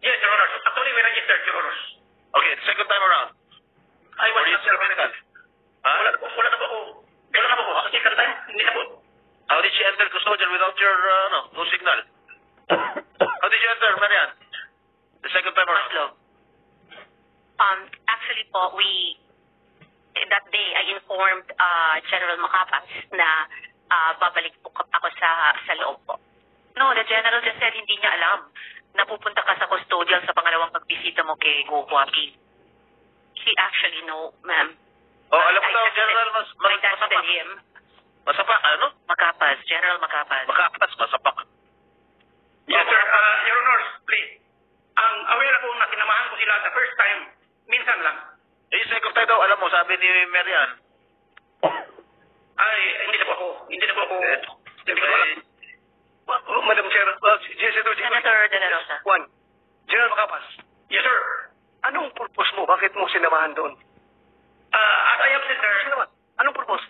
Speaker 6: Yes, Your Honor. Actually, we registered, Your Honor.
Speaker 4: Okay, the second time around.
Speaker 6: I was
Speaker 4: Were you instrumental?
Speaker 6: Wala na po ako. Wala na po ako. Second time, hindi na po.
Speaker 4: How did she enter custodial without your, no signal? How did you enter, Marian? The second time around?
Speaker 1: Maslog. Actually po, that day, I informed General Macapas na babalik po ako sa loob po. No, the General just said hindi niya alam na pupunta ka sa custodial sa pangalawang pagbisita mo kay Go Huaping. He actually know, ma'am.
Speaker 4: Alam mo daw, General,
Speaker 1: I texted him.
Speaker 4: Masapak, ano?
Speaker 1: Macapas, General Macapas.
Speaker 4: Masapak.
Speaker 6: Yes, sir. Your Honor, please. Ang aware ako na sinamahan ko sila the first time, minsan lang.
Speaker 4: Second time daw, alam mo, sabi ni Marian.
Speaker 6: Ay, hindi na po ako. Hindi ko alam.
Speaker 2: Madam Chair,
Speaker 1: Senator De La Rosa.
Speaker 2: Juan, General Macapas,
Speaker 6: Yes, sir.
Speaker 2: anong purpose mo? Bakit mo sinamahan doon?
Speaker 6: As I have said, sir,
Speaker 2: Anong purpose?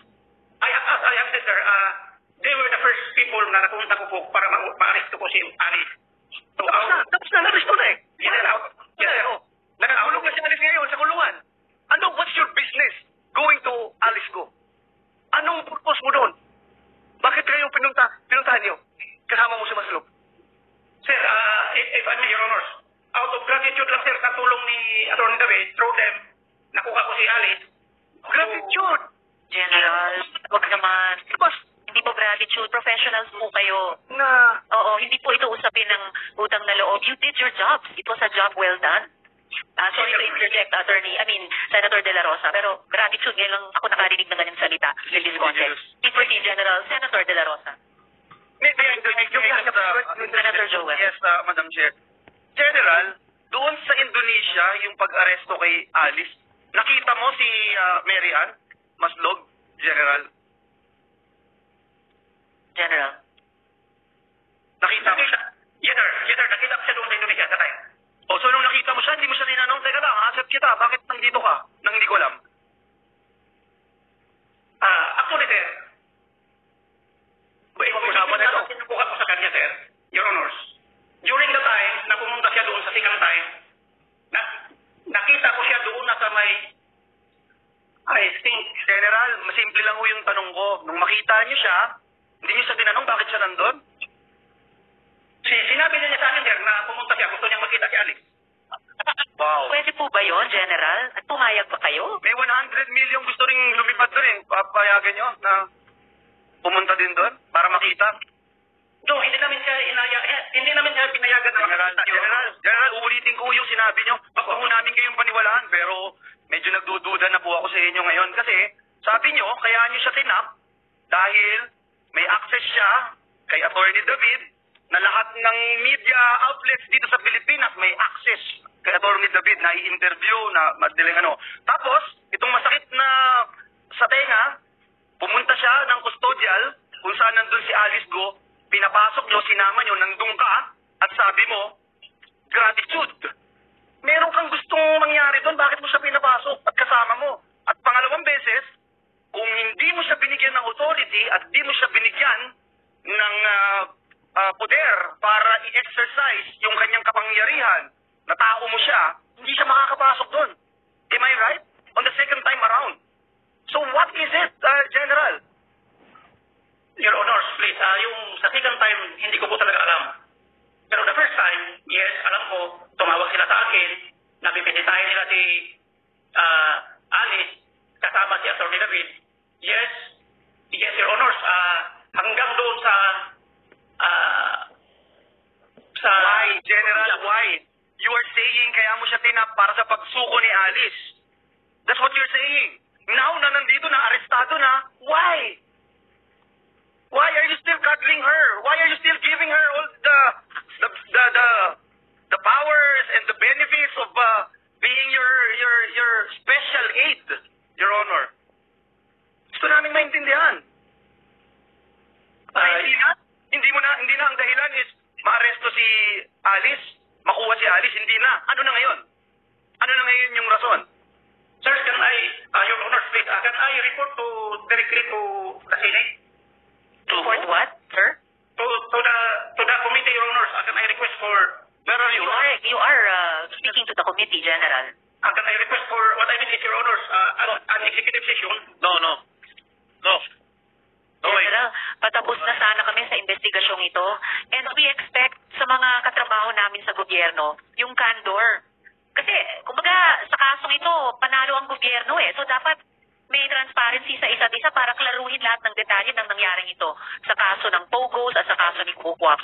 Speaker 6: as I have said, sir, they were the first people na napunta ko po para ma-arrest ko si Alice. So,
Speaker 2: Tapos na, na-arresto na
Speaker 6: Yes, sir.
Speaker 2: Nakakulong na si Alice ngayon sa kulungan. What's your business going to Alice Go? Anong purpose mo doon? Bakit kayo pinuntahan niyo? Kasama mo si Maslog?
Speaker 6: Sir, if I may, Your Honors, out of gratitude lang, sir, sa tulong ni Attorney David, through them, nakuha ko si Alice.
Speaker 2: Gratitude!
Speaker 1: General, wag naman.
Speaker 2: Tapos,
Speaker 1: Hindi po gratitude. Professionals po kayo.
Speaker 2: na
Speaker 1: Oo, hindi po ito usapin ng utang na loob. You did your job. It was a job well done. Sorry to interject, Senator De La Rosa, pero gratitude ngayon lang ako nakarinig ng ganyan salita in this context. Please proceed, General. Senator De La Rosa. Senator Joel.
Speaker 5: Yes, Madam Chair. General, doon sa Indonesia, yung pag-aresto kay Alice,
Speaker 4: Nakita mo si Mary Ann Maslog, General?
Speaker 1: General.
Speaker 4: Nakita mo siya?
Speaker 6: Yes, sir. Nakita ko siya doon sa Indonesia sa time.
Speaker 4: O, so nung nakita mo siya, hindi mo siya tinanong, teka lang, accept kita, bakit nandito ka? Nang hindi ko alam.
Speaker 6: Actually, sir,
Speaker 4: Usapan na ito.
Speaker 6: sinubukan ko sa kanya, sir, Your Honors. During the time na pumunta siya doon sa second time, nakita ko siya doon na sa may, I think,
Speaker 4: General, masimple lang ho yung tanong ko. Nung makita niyo siya, hindi niyo siya tinanong bakit siya nandun?
Speaker 6: sinabi niya sa akin, sir, na pumunta siya, gusto niyang makita si Alice.
Speaker 4: Wow.
Speaker 1: Pwede po ba yon, General? At pumayag ba kayo?
Speaker 4: May 100 million gusto ring lumipad doon. Papayagan niyo na pumunta din doon para makita.
Speaker 6: No, hindi namin siya pinayagan na
Speaker 4: General, uulitin ko yung sinabi niyo. Baka ho namin kayong paniwalaan, pero medyo nagdududa na po ako sa inyo ngayon. Kasi sabi niyo, kaya niyo siya tinap dahil may access siya kay Attorney David na lahat ng media outlets dito sa Pilipinas may access kay Attorney David na i-interview na madaling ano. Tapos, itong masakit na sa tenga, pumunta siya ng custodial kung saan nandun si Alice Go, pinapasok nyo, sinama nyo, nandun ka, at sabi mo, gratitude. Meron kang gustong mangyari doon, bakit mo siya pinapasok at kasama mo? At pangalawang beses, kung hindi mo siya binigyan ng authority at di mo siya binigyan ng poder para i-exercise yung kanyang kapangyarihan, na tao mo siya, hindi siya makakapasok doon. Am I right? On the second time around. So what is it, General?
Speaker 6: Your Honors, please, yung sa second time, hindi ko po talaga alam. Pero the first time, yes, alam ko, tumawag sila sa akin, nabibisitahin nila si Alice, kasama si Attorney David. Yes, Your Honors, hanggang doon sa
Speaker 4: Why, General, why? You are saying kaya mo siya tinap para sa pagsuko ni Alice. That's what you're saying. Now na nandito na, arestado na, why? Why are you still cuddling her? Why are you still giving her all the powers and the benefits of being your special aid, Your Honor? Gusto namin maintindihan. Hindi na ang dahilan is maaresto si Alice, makuha si Alice, hindi na. Ano na ngayon? Ano na ngayon yung rason?
Speaker 6: Sir, can I, Your Honors, please, can I report directly to the Senate?
Speaker 1: Report what, sir?
Speaker 6: To the committee, Your Honors, can I request for...
Speaker 4: Where are you?
Speaker 1: You are speaking to the committee, General.
Speaker 6: Can I request for, what I mean is, Your Honors, an executive session?
Speaker 4: No, wait.
Speaker 1: General, patapos na sana kami sa investigasyong ito. And we expect sa mga katrabaho namin sa gobyerno, yung candor. Kasi, kumbaga, sa kasong ito, panalo ang gobyerno eh. So, dapat may transparency sa isa't isa para klaruhin lahat ng detalye ng nangyaring ito sa kaso ng Pogos at sa kaso ni Kukwak.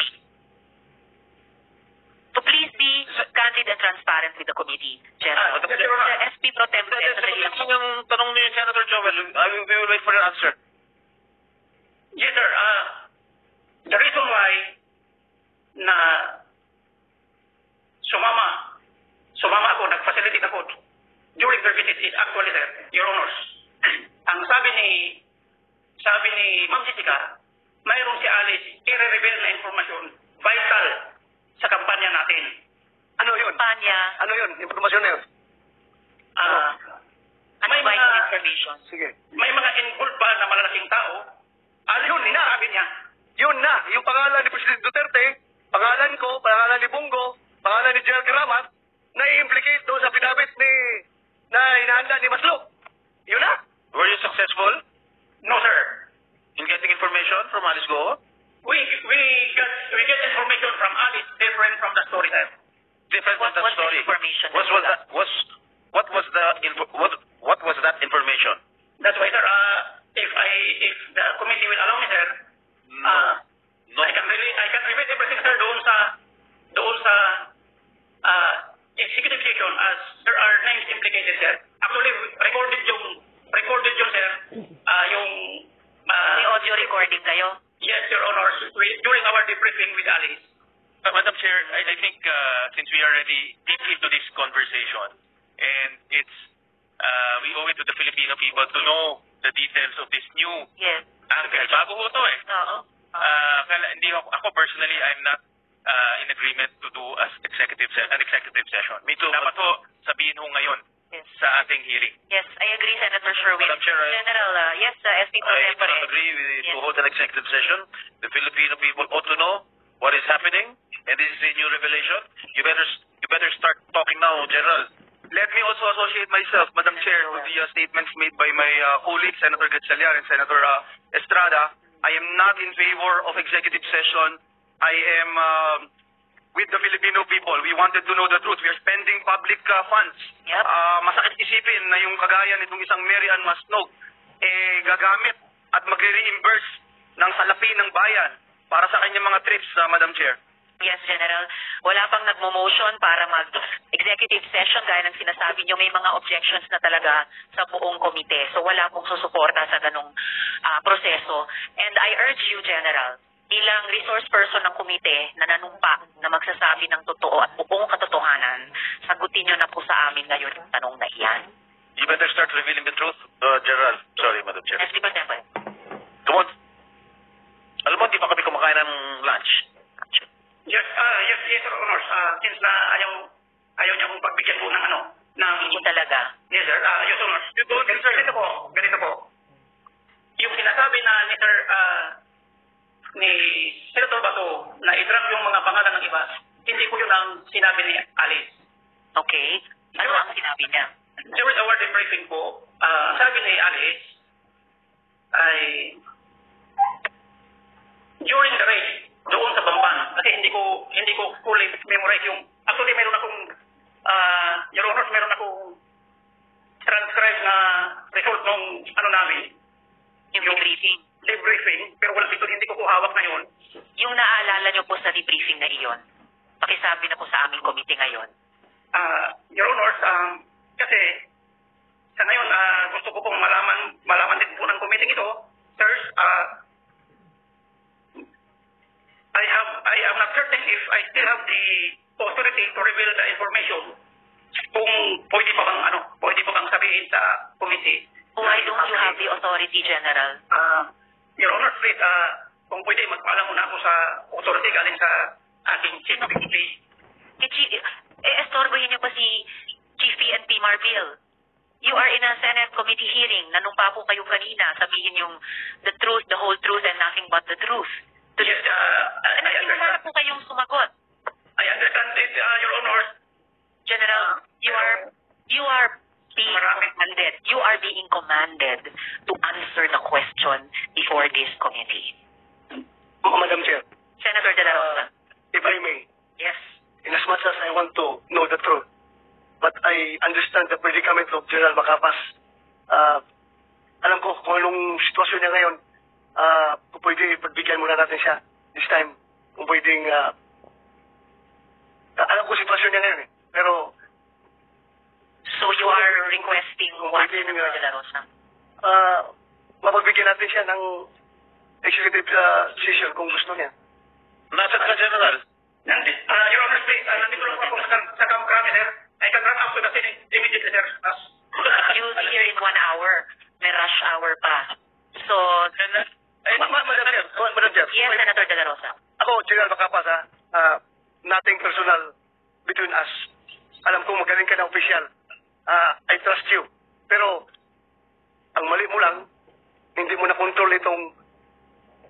Speaker 1: So, please be candid and transparent with the committee, General. The SP Pro Tempore.
Speaker 4: Yung tanong ni Senator Joel, we will wait for your answer.
Speaker 6: Yes, sir. The reason why na sumama ako, nag-facilitate ako during their visit is actually, sir, Your Honors, ang sabi ni Ma'am Jessica, mayroon si Alice i-reveal na informasyon vital sa kampanya natin.
Speaker 4: Ano yun?
Speaker 1: Kampanya.
Speaker 4: Ano yun? Informasyon na yun?
Speaker 1: May vital information.
Speaker 4: Sige.
Speaker 6: May mga involved ba na malalaking tao?
Speaker 4: Yun na.
Speaker 6: Sabi niya.
Speaker 4: Yun na. Yung pangalan ni President Duterte, pangalan ko, pangalan ni Bongo, pangalan ni General Karamat, na i-implicate doon sa pinabit na hinahanda ni Maslog. Yun na. Were you successful
Speaker 6: No, sir.
Speaker 4: in getting information from Alice Go?
Speaker 6: We get information from Alice different from the story, sir.
Speaker 4: Different from the
Speaker 1: What's the
Speaker 4: story.
Speaker 1: information?
Speaker 4: What was that information?
Speaker 6: That's why, sir, if the committee will allow me, sir,
Speaker 4: No.
Speaker 6: I can reveal everything, sir, doon sa executive session as there are names implicated, sir. Actually, recorded yung sir, yung
Speaker 1: May audio recording kayo?
Speaker 6: yes, Your Honors, during our debriefing with Alice.
Speaker 7: Madam Chair, I think since we are already deep into this conversation and it's
Speaker 4: we owe it to the Filipino people to know the details of this new
Speaker 1: Yes.
Speaker 4: angle. Bago ho to eh.
Speaker 1: Oo.
Speaker 4: Hindi ako personally, I'm not in agreement to do an executive session.
Speaker 2: Me too.
Speaker 4: Dapat ho, sabihin ho ngayon
Speaker 1: Yes.
Speaker 4: sa ating hearing.
Speaker 1: Yes, I agree, Senator Sherwin.
Speaker 4: Madam Chair,
Speaker 1: General, yes, SP Pro
Speaker 2: I
Speaker 1: Tempore.
Speaker 2: agree with
Speaker 1: Yes.
Speaker 2: to hold an executive session. The Filipino people ought to know what is happening, and this is a new revelation. You better start talking now, General.
Speaker 5: Let me also associate myself, Madam Chair, to the statements made by my colleague, Senator Gatchalian and Senator Estrada. I am not in favor of executive session. I am with the Filipino people. We wanted to know the truth. We are spending public funds.
Speaker 1: Yep.
Speaker 5: Masakit isipin na yung kagaya nitong isang Mary Ann Masnog, gagamit at magre-reimburse ng salapi ng bayan para sa kanyang mga trips, Madam Chair.
Speaker 1: Yes, General. Wala pang nagmo-motion para mag-executive session gaya ng sinasabi nyo, may mga objections na talaga sa buong komite. So wala pong susuporta sa ganong proseso. And I urge you, General, bilang resource person ng komite na nanumpa na magsasabi ng totoo at buong katotohanan, sagutin nyo na po sa amin ngayon ang tanong na iyan.
Speaker 2: You better start revealing the truth, General. Sorry, Madam Chair.
Speaker 1: SP Pro Tempore.
Speaker 2: Come on. Alam mo, di pa kami kumakain ng lunch.
Speaker 6: Yes, yes, Sir Honors. Since na ayaw niya kong pagbigyan po ng
Speaker 1: Hindi talaga.
Speaker 6: Yes, sir. Yes, Honors. Ganito po. Yung sinasabi na ni Senator Bato na i-drop yung mga pangalan ng iba, hindi ko yun ang sinabi ni Alice.
Speaker 1: Okay. Ano ang sinabi niya?
Speaker 6: During the award briefing po, sabi ni Alice ay during the race doon sa Bamban, kasi hindi ko fully memorize yung, actually meron akong Your Honors, meron akong transcribe na result nung namin,
Speaker 1: Yung debriefing.
Speaker 6: debriefing, pero wala dito, hindi ko po hawak ngayon.
Speaker 1: Yung naalala nyo po sa debriefing na iyon, pakisabi na po sa aming komite ngayon.
Speaker 6: Your Honors, kasi sa ngayon, gusto ko pong malaman din po ng committee ito. Sirs, I am not certain if I still have the authority to reveal the information. Kung pwede pa bang sabihin sa committee.
Speaker 1: Why don't you have the authority, General?
Speaker 6: Your Honor, please, kung pwede, magpaalam muna ako sa authority galing sa aking chief PNP.
Speaker 1: Estorbohin niyo pa si Chief PNP Marbil. You are in a Senate committee hearing. Nanumpa po kayo kanina. Sabihin yung the truth, the whole truth, and nothing but the truth.
Speaker 6: Yes, I understand.
Speaker 1: po kayong sumagot.
Speaker 6: I understand it, Your Honor.
Speaker 1: General, you are being commanded. You are being commanded to answer the question before this committee.
Speaker 5: Madam Chair,
Speaker 1: Senator De La Rosa.
Speaker 5: if I may,
Speaker 1: Yes.
Speaker 5: in as much as I want to know the truth, but I understand the predicament of General Macapas. Alam ko kung anong sitwasyon niya ngayon. Kung pwede, pagbigyan muna natin siya this time. Kung pwedeng, alam ko sitwasyon niya ngayon eh. Pero,
Speaker 1: So you are requesting what, Senator De La Rosa?
Speaker 5: mapagbigyan natin siya ng executive decision kung gusto niya.
Speaker 2: Nasaan ka, General?
Speaker 6: Your Honor, please, nandito lang ako sa Camp Crame, sir. I can run up to the Senate immediately, sir.
Speaker 1: You will be here in 1 hour. May rush hour pa. So,
Speaker 5: Madam Chair.
Speaker 1: yes, Senator De La Rosa.
Speaker 5: Ako, General Macapas, nothing personal between us. Alam ko magaling ka na opisyal. I trust you. Pero, ang mali mo lang, hindi mo na control itong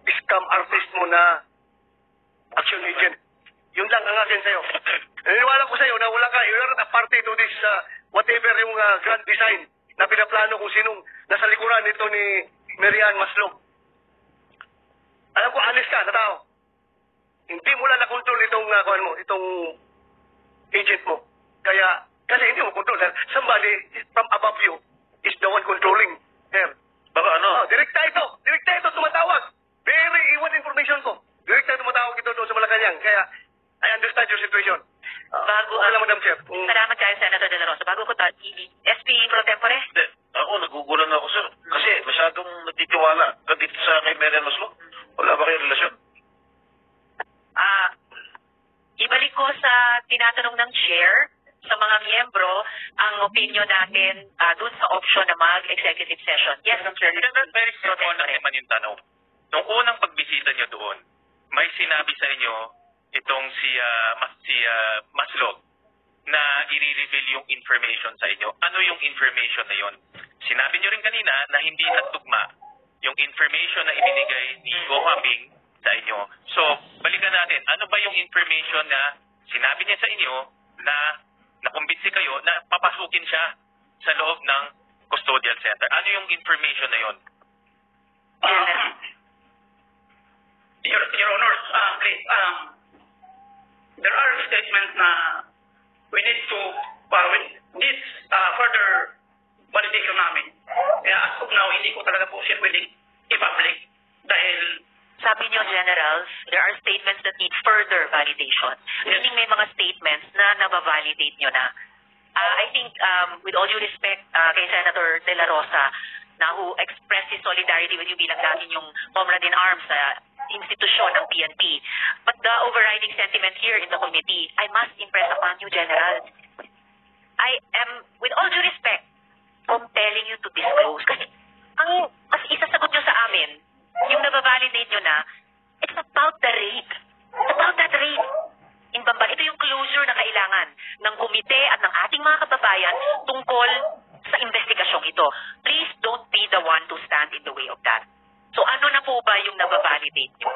Speaker 5: scam artist mo na action agent. Yun lang ang akin sa'yo. Naniniwala ko sa'yo na wala ka, you're not a party to this, whatever yung grand design na pinaplano kung sinong nasa likuran nito ni Mary Ann Maslog. Alam ko, honest ka na tao. Hindi mo lang na-control itong agent mo. Kasi hindi mo control. Somebody from above you is the one controlling her.
Speaker 2: Baka ano?
Speaker 5: Direkta ito tumatawag. Very iwan information ko. Direkta tumatawag ito doon sa Malacanang. Kaya, I understand your situation. Madam Chair.
Speaker 1: Salamat kayo, Senator De La Rosa. Bago ko SP Pro Tempore?
Speaker 2: Hindi. Ako, nagugulan ako, sir. Kasi masyadong nagtitiwala ka dito sa kay Mary Ann Maslog. Wala ba kayong relasyon?
Speaker 1: Ibalik ko sa tinatanong ng chair sa mga miyembro ang opinion natin dun sa option na mag-executive session. Yes, Mr.
Speaker 4: Very simple lang naman yung tanong. Nung unang pagbisita nyo doon, may sinabi sa inyo itong si Maslog na i-reveal yung information sa inyo. Ano yung information na yon? Sinabi nyo rin kanina na hindi nagtugma yung information na ibinigay ni Go Huaping sa inyo. So, balikan natin. Ano ba yung information na sinabi niya sa inyo na nakumbinsi kayo na papasukin siya sa loob ng custodial center? Ano yung information na yon?
Speaker 6: Your Honors, please, there are statements na we need to, this further validation namin. Kaya as of now, hindi ko talaga po siya pwedeng i-public dahil
Speaker 1: Sabi niyo, General, there are statements that need further validation. Meaning may mga statements na nabavalidate niyo na. I think, with all due respect kay Senator De La Rosa, na who expressed his solidarity with you bilang dati yung comrade in arms sa institusyon ng PNP. But the overriding sentiment here in the committee, I must impress upon you, General. I am, with all due respect, compelling you to disclose. Kasi ang mas isasagot nyo sa amin, yung nabavalidate nyo na, it's about the rape. It's about that rape. In Bamban, ito yung closure na kailangan ng komite at ng ating mga kababayan tungkol sa investigasyong ito. Please don't be the one to stand in the way of that. So ano na po ba yung nabavalidate nyo?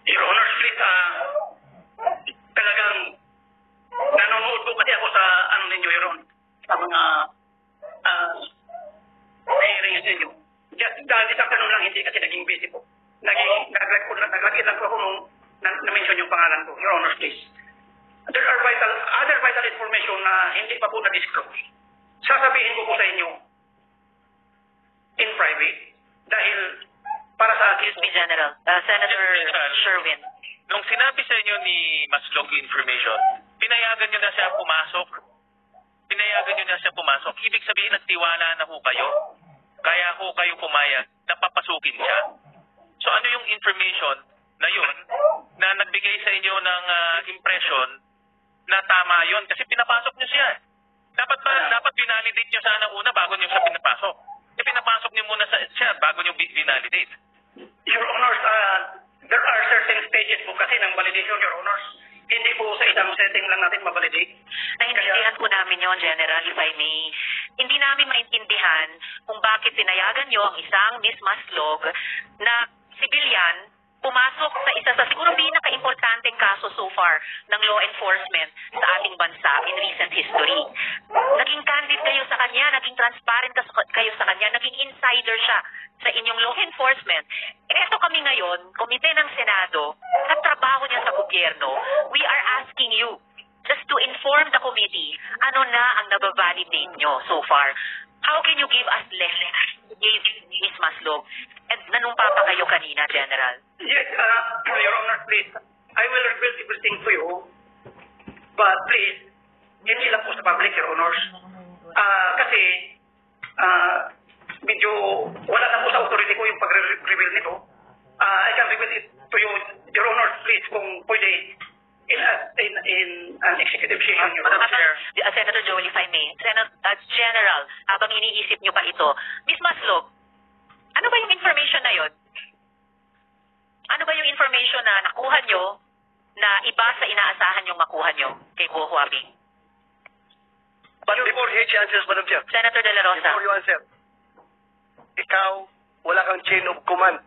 Speaker 6: Your Honors, please, talagang nanonood po kasi ako sa ano ninyo, Your Honor, sa mga hearings ninyo. Just dahil isang tanong lang, hindi kasi naging busy po. Naglagay lang po ako nung na-mention yung pangalan ko. Your Honors, please. There are other vital information na hindi pa po na-disclose. Sasabihin ko po sa inyo in private dahil para sa akin.
Speaker 1: Excuse me, General. Senator Sherwin.
Speaker 4: Nung sinabi sa inyo ni Maslog information, pinayagan nyo na siya pumasok. Pinayagan nyo na siya pumasok. Ibig sabihin, nagtiwala na ho kayo. Kaya ho kayo pumayag na papasukin siya. So ano yung information na yun na nagbigay sa inyo ng impression na tama yun? Kasi pinapasok nyo siya. Dapat binalidate nyo sana una bago nyo siya pinapasok. Pinapasok nyo muna siya bago nyo binalidate.
Speaker 6: Your Honors, there are certain stages po kasi ng validation, Your Honors. Hindi po sa isang setting lang natin mabalidate.
Speaker 1: Naintindihan po namin yon, General, if I may. Hindi namin maintindihan kung bakit pinayagan nyo ang isang Miss Maslog na sibilyan pumasok sa isa sa siguro pinaka-importanteng kaso so far ng law enforcement sa ating bansa in recent history. Naging candid kayo sa kanya, naging transparent kayo sa kanya, naging insider siya sa inyong law enforcement. Eto kami ngayon, komite ng Senado, at trabaho niya sa gobyerno, we are asking you just to inform the committee ano na ang nabavalidate nyo so far. How can you give us less? Give Ms. Maslog. And nanumpa pa kayo kanina, General.
Speaker 6: Yes, Your Honor, please. I will reveal everything to you. But please, hindi lang po sa public, Your Honors. Kasi, medyo wala na po sa authority ko yung pag-reveal nito. I can reveal it to you, Your Honors, please, kung pwede in an executive session, Your Honor.
Speaker 1: Senator Joel, if I may. General, habang iniisip nyo pa ito, Ms. Maslog, ano ba yung information na yon? Ano ba yung information na nakuha nyo na iba sa inaasahan yung makuha nyo kay Go Huaping?
Speaker 2: But before he answers, Madam Chair,
Speaker 1: Senator De La Rosa.
Speaker 2: before you answer, ikaw, wala kang chain of command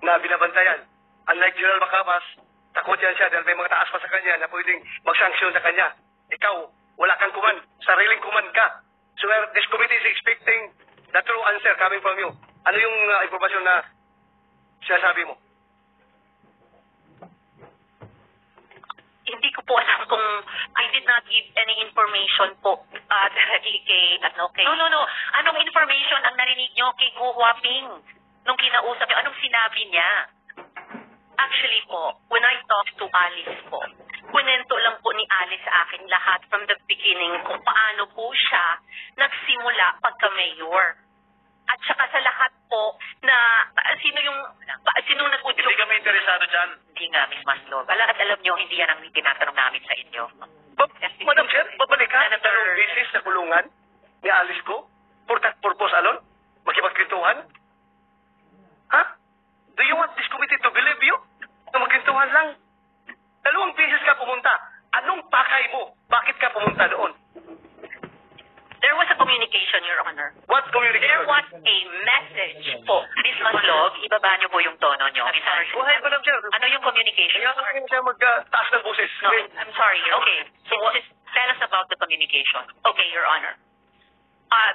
Speaker 2: na binabantayan. Unlike General Macapas, takot yan siya dahil may mga taas pa sa kanya na pwedeng mag-sanction sa kanya. Ikaw, wala kang command. Sariling command ka. So this committee is expecting the true answer coming from you. Ano yung informasyon na sinasabi mo?
Speaker 1: Hindi ko po alam kung I did not give any information po kay No. Anong information ang narinig nyo kay Go Huaping nung kinausap nyo? Anong sinabi niya? Actually po, when I talked to Alice po, kunento lang po ni Alice sa akin lahat from the beginning kung paano po siya nagsimula pagka-mayor. at saka sa lahat po na sino nag-udyok.
Speaker 4: Hindi kami interesado dyan.
Speaker 1: Hindi nga, Miss Maslog. At alam nyo, hindi yan ang tinatanong namin sa inyo.
Speaker 2: Madam Chair, babalik ka
Speaker 1: Senator-
Speaker 2: ng basis sa kulungan ni Alice Go? For that purpose alone? Makipagkwentuhan? Ha? Do you want this committee to believe you? Na magkwentuhan lang? 2 beses ka pumunta. Anong pakay mo? Bakit ka pumunta doon?
Speaker 1: There was a communication, Your Honor.
Speaker 2: What communication?
Speaker 1: There was a message po. Miss Maslog, ibaba niyo po yung tono niyo. I'm sorry.
Speaker 2: Go ahead, Madam Chair.
Speaker 1: Ano yung communication?
Speaker 2: Kaya ka siya magtaas ng boses.
Speaker 1: No, I'm sorry. Okay. So just tell us about the communication. Okay, Your Honor.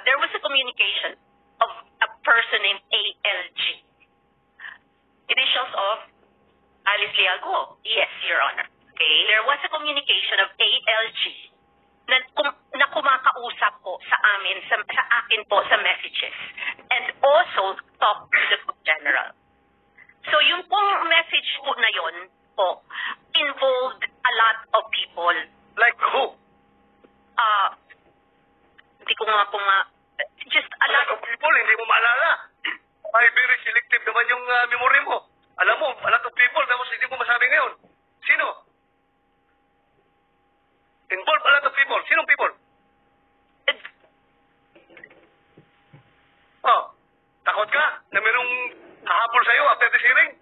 Speaker 1: There was a communication of a person named ALG. Initials of Alice Liago. Yes, Your Honor. Okay. There was a communication of ALG na kumakausap po sa amin, sa akin po sa messages. And also talk to the general. So yung pong message po na yon po involved a lot of people.
Speaker 2: Like who?
Speaker 1: Hindi ko nga po just a lot
Speaker 2: Of people, hindi mo maalala. Ay, very selective naman yung memory mo. Alam mo, a lot of people, tapos hindi mo masabi ngayon. Sino? Involve a lot of people. Sinong people? Oh, takot ka na merong hahabol sa'yo after this hearing?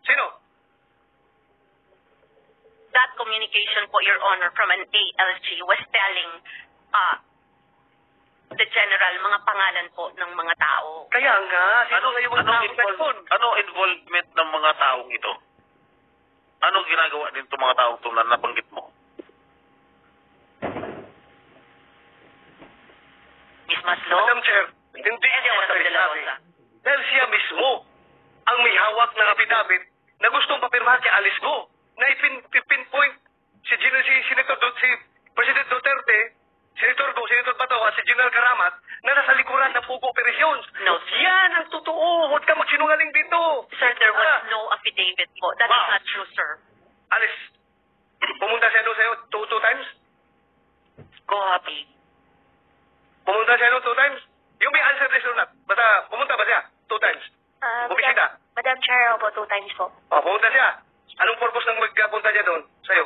Speaker 2: Sino?
Speaker 1: that communication po, Your Honor, from an ALG was telling the general mga pangalan po ng mga tao.
Speaker 2: Kaya nga, sino nga yung mga tao?
Speaker 4: Ano involvement ng mga taong ito? Ano ginagawa din itong mga taong ito na nabanggit mo?
Speaker 1: Miss Maslow?
Speaker 2: Madam Chair, hindi niya masabi. Dahil siya mismo ang may hawak ng affidavit na gustong papirmahan kay Alice Go na ipinpoint si President Duterte, Senator Go, Senator Bato at si General Karamat na nasa likuran ng Pugo Operations.
Speaker 1: No.
Speaker 2: Yan ang totoo. Huwag ka magsinungaling dito.
Speaker 1: Sir, there was no affidavit po. That is not true, sir.
Speaker 2: Alice, pumunta siya doon sa'yo two times?
Speaker 1: Go happy.
Speaker 2: Pumunta siya doon 2 times? Yung may answer this or not? Basta pumunta ba siya 2 times? Bumisita?
Speaker 7: Madam Chair, opo, 2 times po.
Speaker 2: O, pumunta siya. Anong purpose ng magpunta niya doon sa'yo?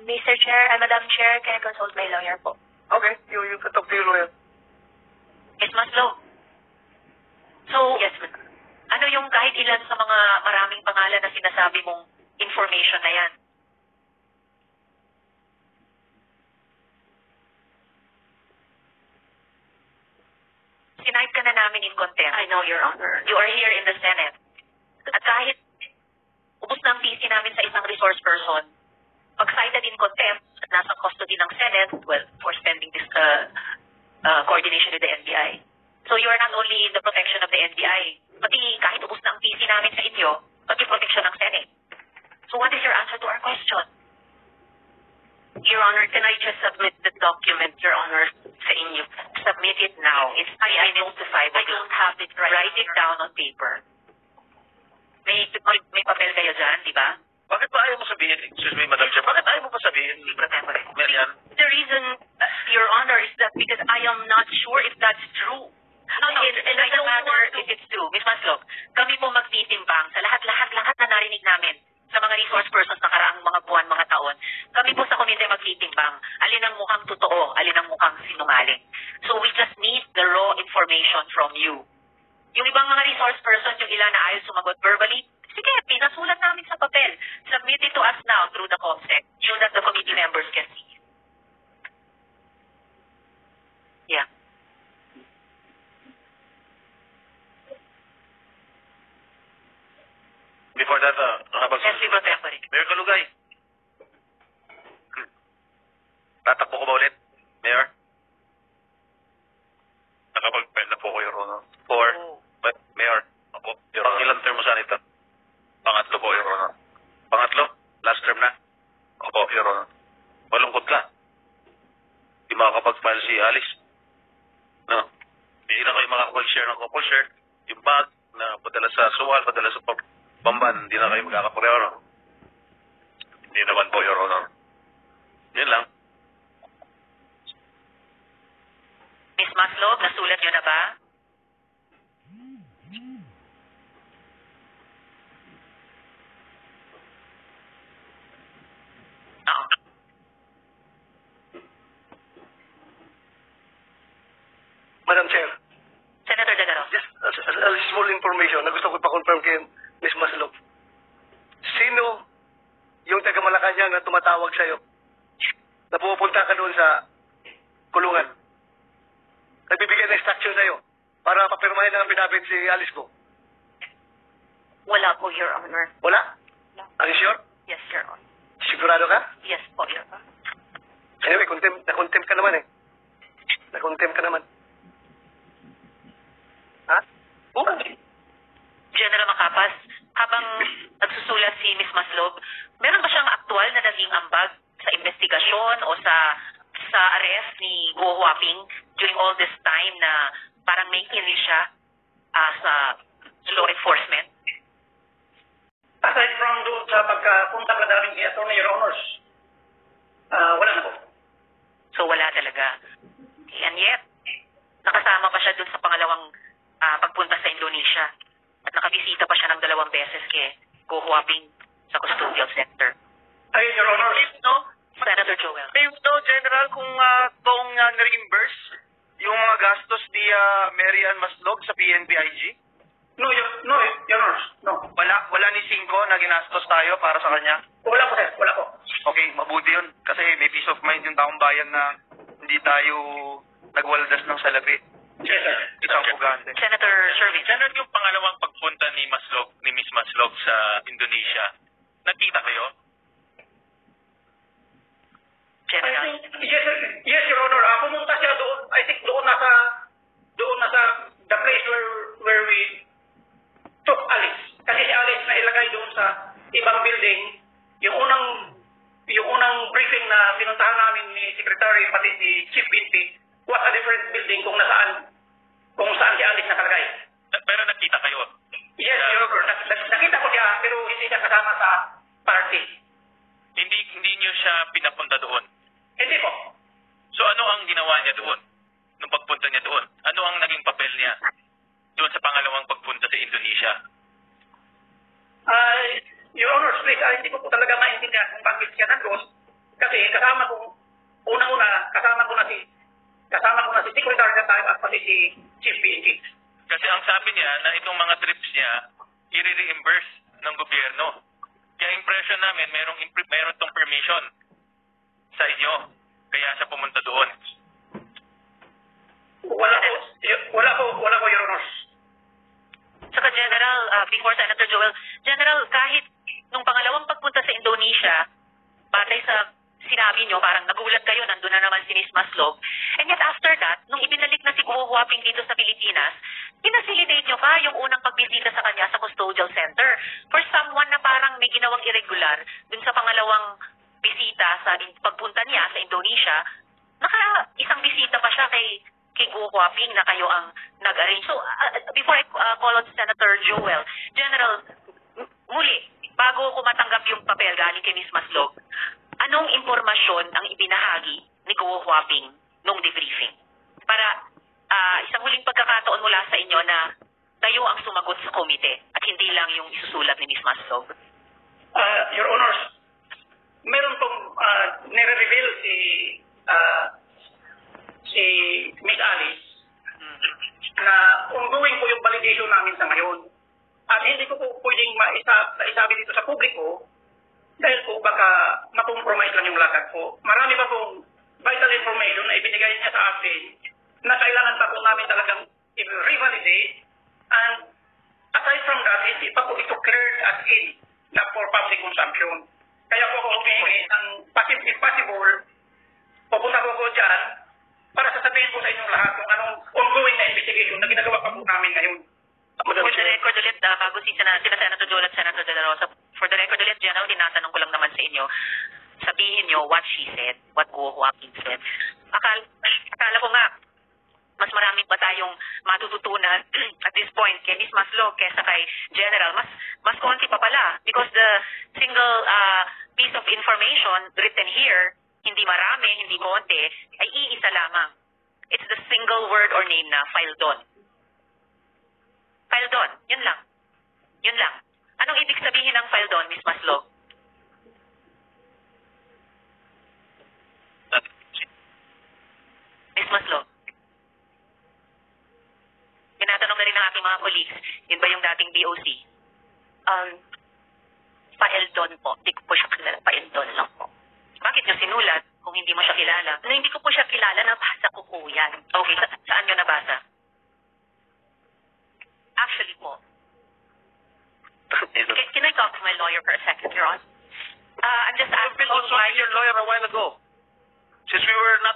Speaker 7: Mr. Chair, Madam Chair, can I consult my lawyer po?
Speaker 2: Okay, you can talk to your lawyer.
Speaker 1: Miss Maslow. So, yes, ma'am. Ano yung kahit ilan sa mga maraming pangalan na sinasabi mong information na yan? Sinight ka na namin in contempt. I know, Your Honor. You are here in the Senate. At kahit ubos na ang PC namin sa isang resource person, pag cited in contempt at nasa custody ng Senate, well, for spending this coordination with the NBI. So you are not only in the protection of the NBI, pati kahit ubos na ang PC namin sa inyo, pati protection ng Senate. So what is your answer to our question? Your Honor, can I just submit the document, Your Honor, sa inyo? Submit it now. It's I notify. I don't have it right. Write it down on paper. May papel kayo dyan, di ba?
Speaker 4: Bakit ba ayaw mo sabihin? Excuse me, Madam Chair. Bakit ayaw mo pa sabihin? Marian?
Speaker 1: The reason, Your Honor, is that because I am not sure if that's true. No, and I don't matter if it's true. Miss Maslow, kami po magtitimbang sa lahat na narinig namin sa mga resource persons na karaang mga buwan, mga taon. Kami po sa komite magtitimbang. Alin ang mukhang totoo, alin ang mukhang sinungaling. So we just need the raw information from you. Yung ibang mga resource persons, yung ilan na ayaw sumagot verbally, sige, pinasulat namin sa papel. Submit it to us now through the COMSEC so that the committee members can see. Yeah.
Speaker 4: Before that,
Speaker 1: Yes, Pro Tempore.
Speaker 4: Mayor Kalugay. Tatakbo ko ba ulit, Mayor? Nakapag-file na po ko, Your Honor. But, Mayor, ako, Your Honor. Ilang term mo sa nito? Pangatlo po, Your Honor. Pangatlo? Last term na? Opo, Your Honor. Malungkot ka. Di makakapag-file si Alice. No. Hindi na kayo makakapag-share ng couple share. Yung bag na padala sa suwal, padala sa Bamban, hindi na kayo magkakapareho, no? Hindi naman po, Your Honor. Yun lang.
Speaker 2: Madam Chair,
Speaker 1: Senator De La Rosa.
Speaker 2: just a small information na gusto ko pa-confirm kay Ms. Maslog. Sino yung taga Malacanang na tumatawag sa'yo? Na pumupunta ka doon sa kulungan? Nagbibigay ng instruction sa'yo para papirmahin ng pinabit si Alice ko?
Speaker 1: Wala po, Your Honor.
Speaker 2: Wala?
Speaker 1: No.
Speaker 2: Are you sure?
Speaker 1: Yes, Your Honor.
Speaker 2: Sigurado ka?
Speaker 1: Yes po, Your Honor.
Speaker 2: Anyway, na-contempt ka naman eh. Na-contempt ka naman. Ha? Oo.
Speaker 1: General Macapas, habang nagsusulat si Ms. Maslog, meron ba siyang aktual na naging ambag sa investigasyon o sa arrest ni Guo Huaping during all this time na parang may inil siya sa law enforcement?
Speaker 6: Aside from doon sa pagkapunta ka namin kay Atty. Your Honors, wala na po.
Speaker 1: So wala talaga. And yet, nakasama pa siya dun sa pangalawang pagpunta sa Indonesia. At nakabisita pa siya ng 2 beses kay Guo Huaping sa custodial center.
Speaker 6: Ayun, Your Honors.
Speaker 4: No?
Speaker 1: Senator Joel.
Speaker 4: May no, General, kung kung na-reimburse yung mga gastos ni Mary Ann Maslog sa PNPIG?
Speaker 6: No, Your Honors. No.
Speaker 4: Wala ni Cinco na ginastos tayo para sa kanya?
Speaker 6: Wala po, sir. Wala po.
Speaker 4: Okay, mabuti yun. Kasi may peace of mind yung taong bayan na hindi tayo nagwaldas ng salapi.
Speaker 6: Yes, sir.
Speaker 4: Isang pugante.
Speaker 1: Senator Sherwin.
Speaker 8: General, yung pangalawang pagpunta ni Miss Maslog sa Indonesia, nakita kayo?
Speaker 1: General.
Speaker 6: Yes, sir. Yes, Your Honor. Pumunta siya doon. I think doon nasa the place where we took Alice. Kasi si Alice na ilagay doon sa ibang building. Yung unang briefing na pinuntahan namin ni Secretary pati si Chief PNP was a different building kung saan si Alice nakalagay.
Speaker 8: Pero nakita kayo?
Speaker 6: Yes, Your Honor. Nakita ko siya pero hindi siya kasama sa party.
Speaker 8: Hindi niyo siya pinapunta doon?
Speaker 6: Hindi po.
Speaker 8: So ano ang ginawa niya doon? Nung pagpunta niya doon? Ano ang naging papel niya doon sa pangalawang pagpunta sa Indonesia?
Speaker 6: Your Honor, please, hindi ko po talaga maintindihan kung bakit siya nandun. Kasi kasama ko na si Secretary na tayo at pati si Chief PNP.
Speaker 8: Kasi ang sabi niya na itong mga trips niya, i-reimburse ng gobyerno. Kaya impression namin, meron tong permission sa inyo. Kaya siya pumunta doon.
Speaker 6: Wala po, Your Honor.
Speaker 1: Saka General, before Senator Joel, General, kahit nung pangalawang pagpunta sa Indonesia, batay sa sinabi nyo, parang nagulat kayo, nandun na naman si Ms. Maslog. And yet after that, nung ibinalik na si Guo Huaping dito sa Pilipinas, pinacilitate nyo pa yung unang pagbisita sa kanya sa custodial center. For someone na parang may ginawang irregular dun sa pangalawang bisita sa pagpunta niya sa Indonesia, isang bisita pa siya kay Guo Huaping na kayo ang nag-arrange. So, before I call on Senator Joel, General, muli, bago ko matanggap yung papel galing kay Ms. Maslog, anong impormasyon ang ibinahagi ni Guo Huaping nung debriefing? Para isang huling pagkakataon mula sa inyo na kayo ang sumagot sa komite at hindi lang yung isusulat ni Ms. Maslog.
Speaker 6: Your Honors, meron pong nire-reveal si Miss Alice na ongoing po yung validation namin sa ngayon. At hindi ko po pwedeng maisabi dito sa publiko dahil po baka makompromise lang yung lakad po. Marami pa pong vital information na ibinigay niya sa atin na kailangan pa po namin talagang i-revalidate. And aside from that, hindi pa po ito cleared as in na for public consumption. Kaya po ako humingi ng if possible, pupunta po ako dyan para sasabihin po sa inyong lahat kung anong ongoing na investigation na ginagawa pa po namin ngayon.
Speaker 1: For the record ulit, bago sila Senator Joel at Senator De La Rosa, for the record ulit, General, tinatanong ko lang naman sa inyo, sabihin nyo what she said, what Guo Huaping said. Akala ko nga, mas marami pa tayong matututunan at this point kay Ms. Maslog kesa kay General. Mas konti pa pala because the single piece of information written here, hindi marami, hindi konti, ay iisa lamang. It's the single word or name na file doon. File doon. Yun lang. Yun lang. Anong ibig sabihin ng file doon, Ms. Maslog? Ms. Maslog? yung mga colleagues. Yun ba yung dating BOC? Paeldon po. Hindi ko po siya kilala. Paeldon lang po. Bakit nyo sinulat kung hindi mo siya kilala? Na hindi ko po siya kilala, nabasa ko po yan. Okay, saan nyo nabasa? Actually po. Can I talk to my lawyer for a second, Your Honor? I'm just asking
Speaker 4: Also,
Speaker 1: why
Speaker 4: your lawyer a while ago. Since we were not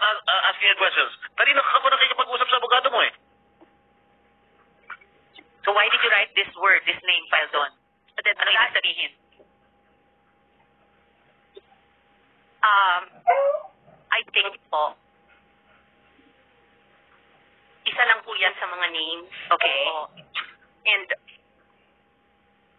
Speaker 4: asking you questions. Kanina ka pa nakikipag-usap sa abogado mo eh.
Speaker 1: So why did you write this word, this name, Paeldon? Ano ibig sabihin? I think po, isa lang po yan sa mga names. Okay. And,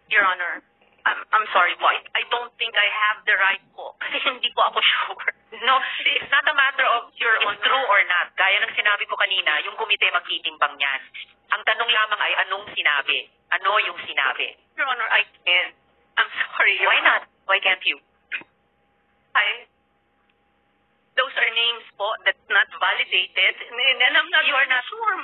Speaker 1: Your Honor, I'm sorry po. I don't think I have the right po. Kasi hindi po ako sure. No, it's not a matter of it's true or not. Gaya ng sinabi ko kanina, yung komite magtitimbang yan. Ang tanong lamang ay anong sinabi? Ano yung sinabi? Your Honor, I can't. I'm sorry. Why not? Why can't you? Those are names po that's not validated. And I'm not, you are not sure.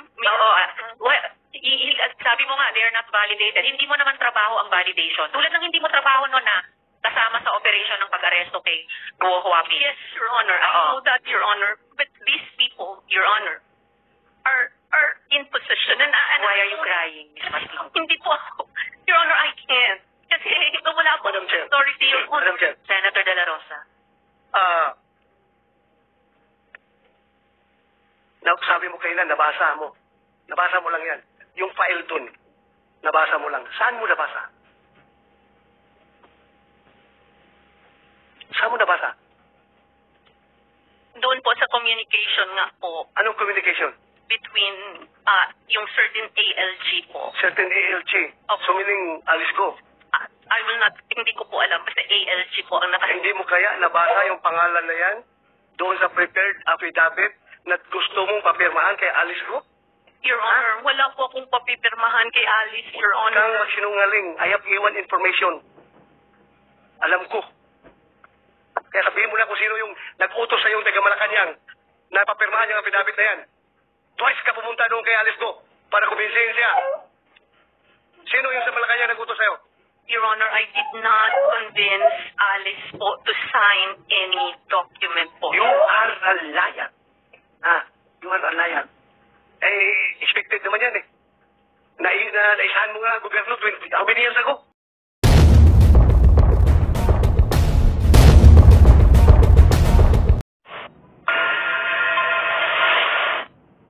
Speaker 1: Sabi mo nga, they are not validated. Hindi mo naman trabaho ang validation. Tulad ng hindi mo trabaho no na kasama sa operation ng pag-aresto kay Guo Huaping. Yes, Your Honor. I know that, Your Honor. But these people, Your Honor, are in position. And why are you crying, Ms. Maslog? Hindi po ako. Your Honor, I can't. Kasi wala po
Speaker 2: Madam Chair.
Speaker 1: authority.
Speaker 2: Madam Chair.
Speaker 1: Senator De La Rosa.
Speaker 2: Sabi mo kailan, nabasa mo. Nabasa mo lang yan. Yung file dun, nabasa mo lang. Saan mo nabasa? Saan mo nabasa?
Speaker 1: Doon po sa communication nga po
Speaker 2: Anong communication?
Speaker 1: between yung certain ALG po.
Speaker 2: Certain ALG.
Speaker 1: Opo.
Speaker 2: So meaning, alis ko.
Speaker 1: I will not, hindi ko po alam. Basta ALG po ang
Speaker 2: Hindi mo kaya nabasa yung pangalan na yan doon sa prepared affidavit na gusto mong papirmahan kay Alice ko?
Speaker 1: Your Honor, wala po akong papipirmahan kay Alice, Your
Speaker 2: Huwag
Speaker 1: Honor.
Speaker 2: kang magsinungaling. I have given information. Alam ko. Kaya sabihin mo na kung sino yung nag-utos sa yung taga Malacanang na papirmahan yung affidavit na yan. Twice ka pumunta doon kay Alice ko para kumbinsihin siya. Sino yung sa Malacanang nag-utos sa'yo?
Speaker 1: Your Honor, I did not convince Alice po to sign any document po.
Speaker 2: You are a liar. You are a liar. Expected naman yan eh. Naisahan mo nga ang gobyerno how many years ago?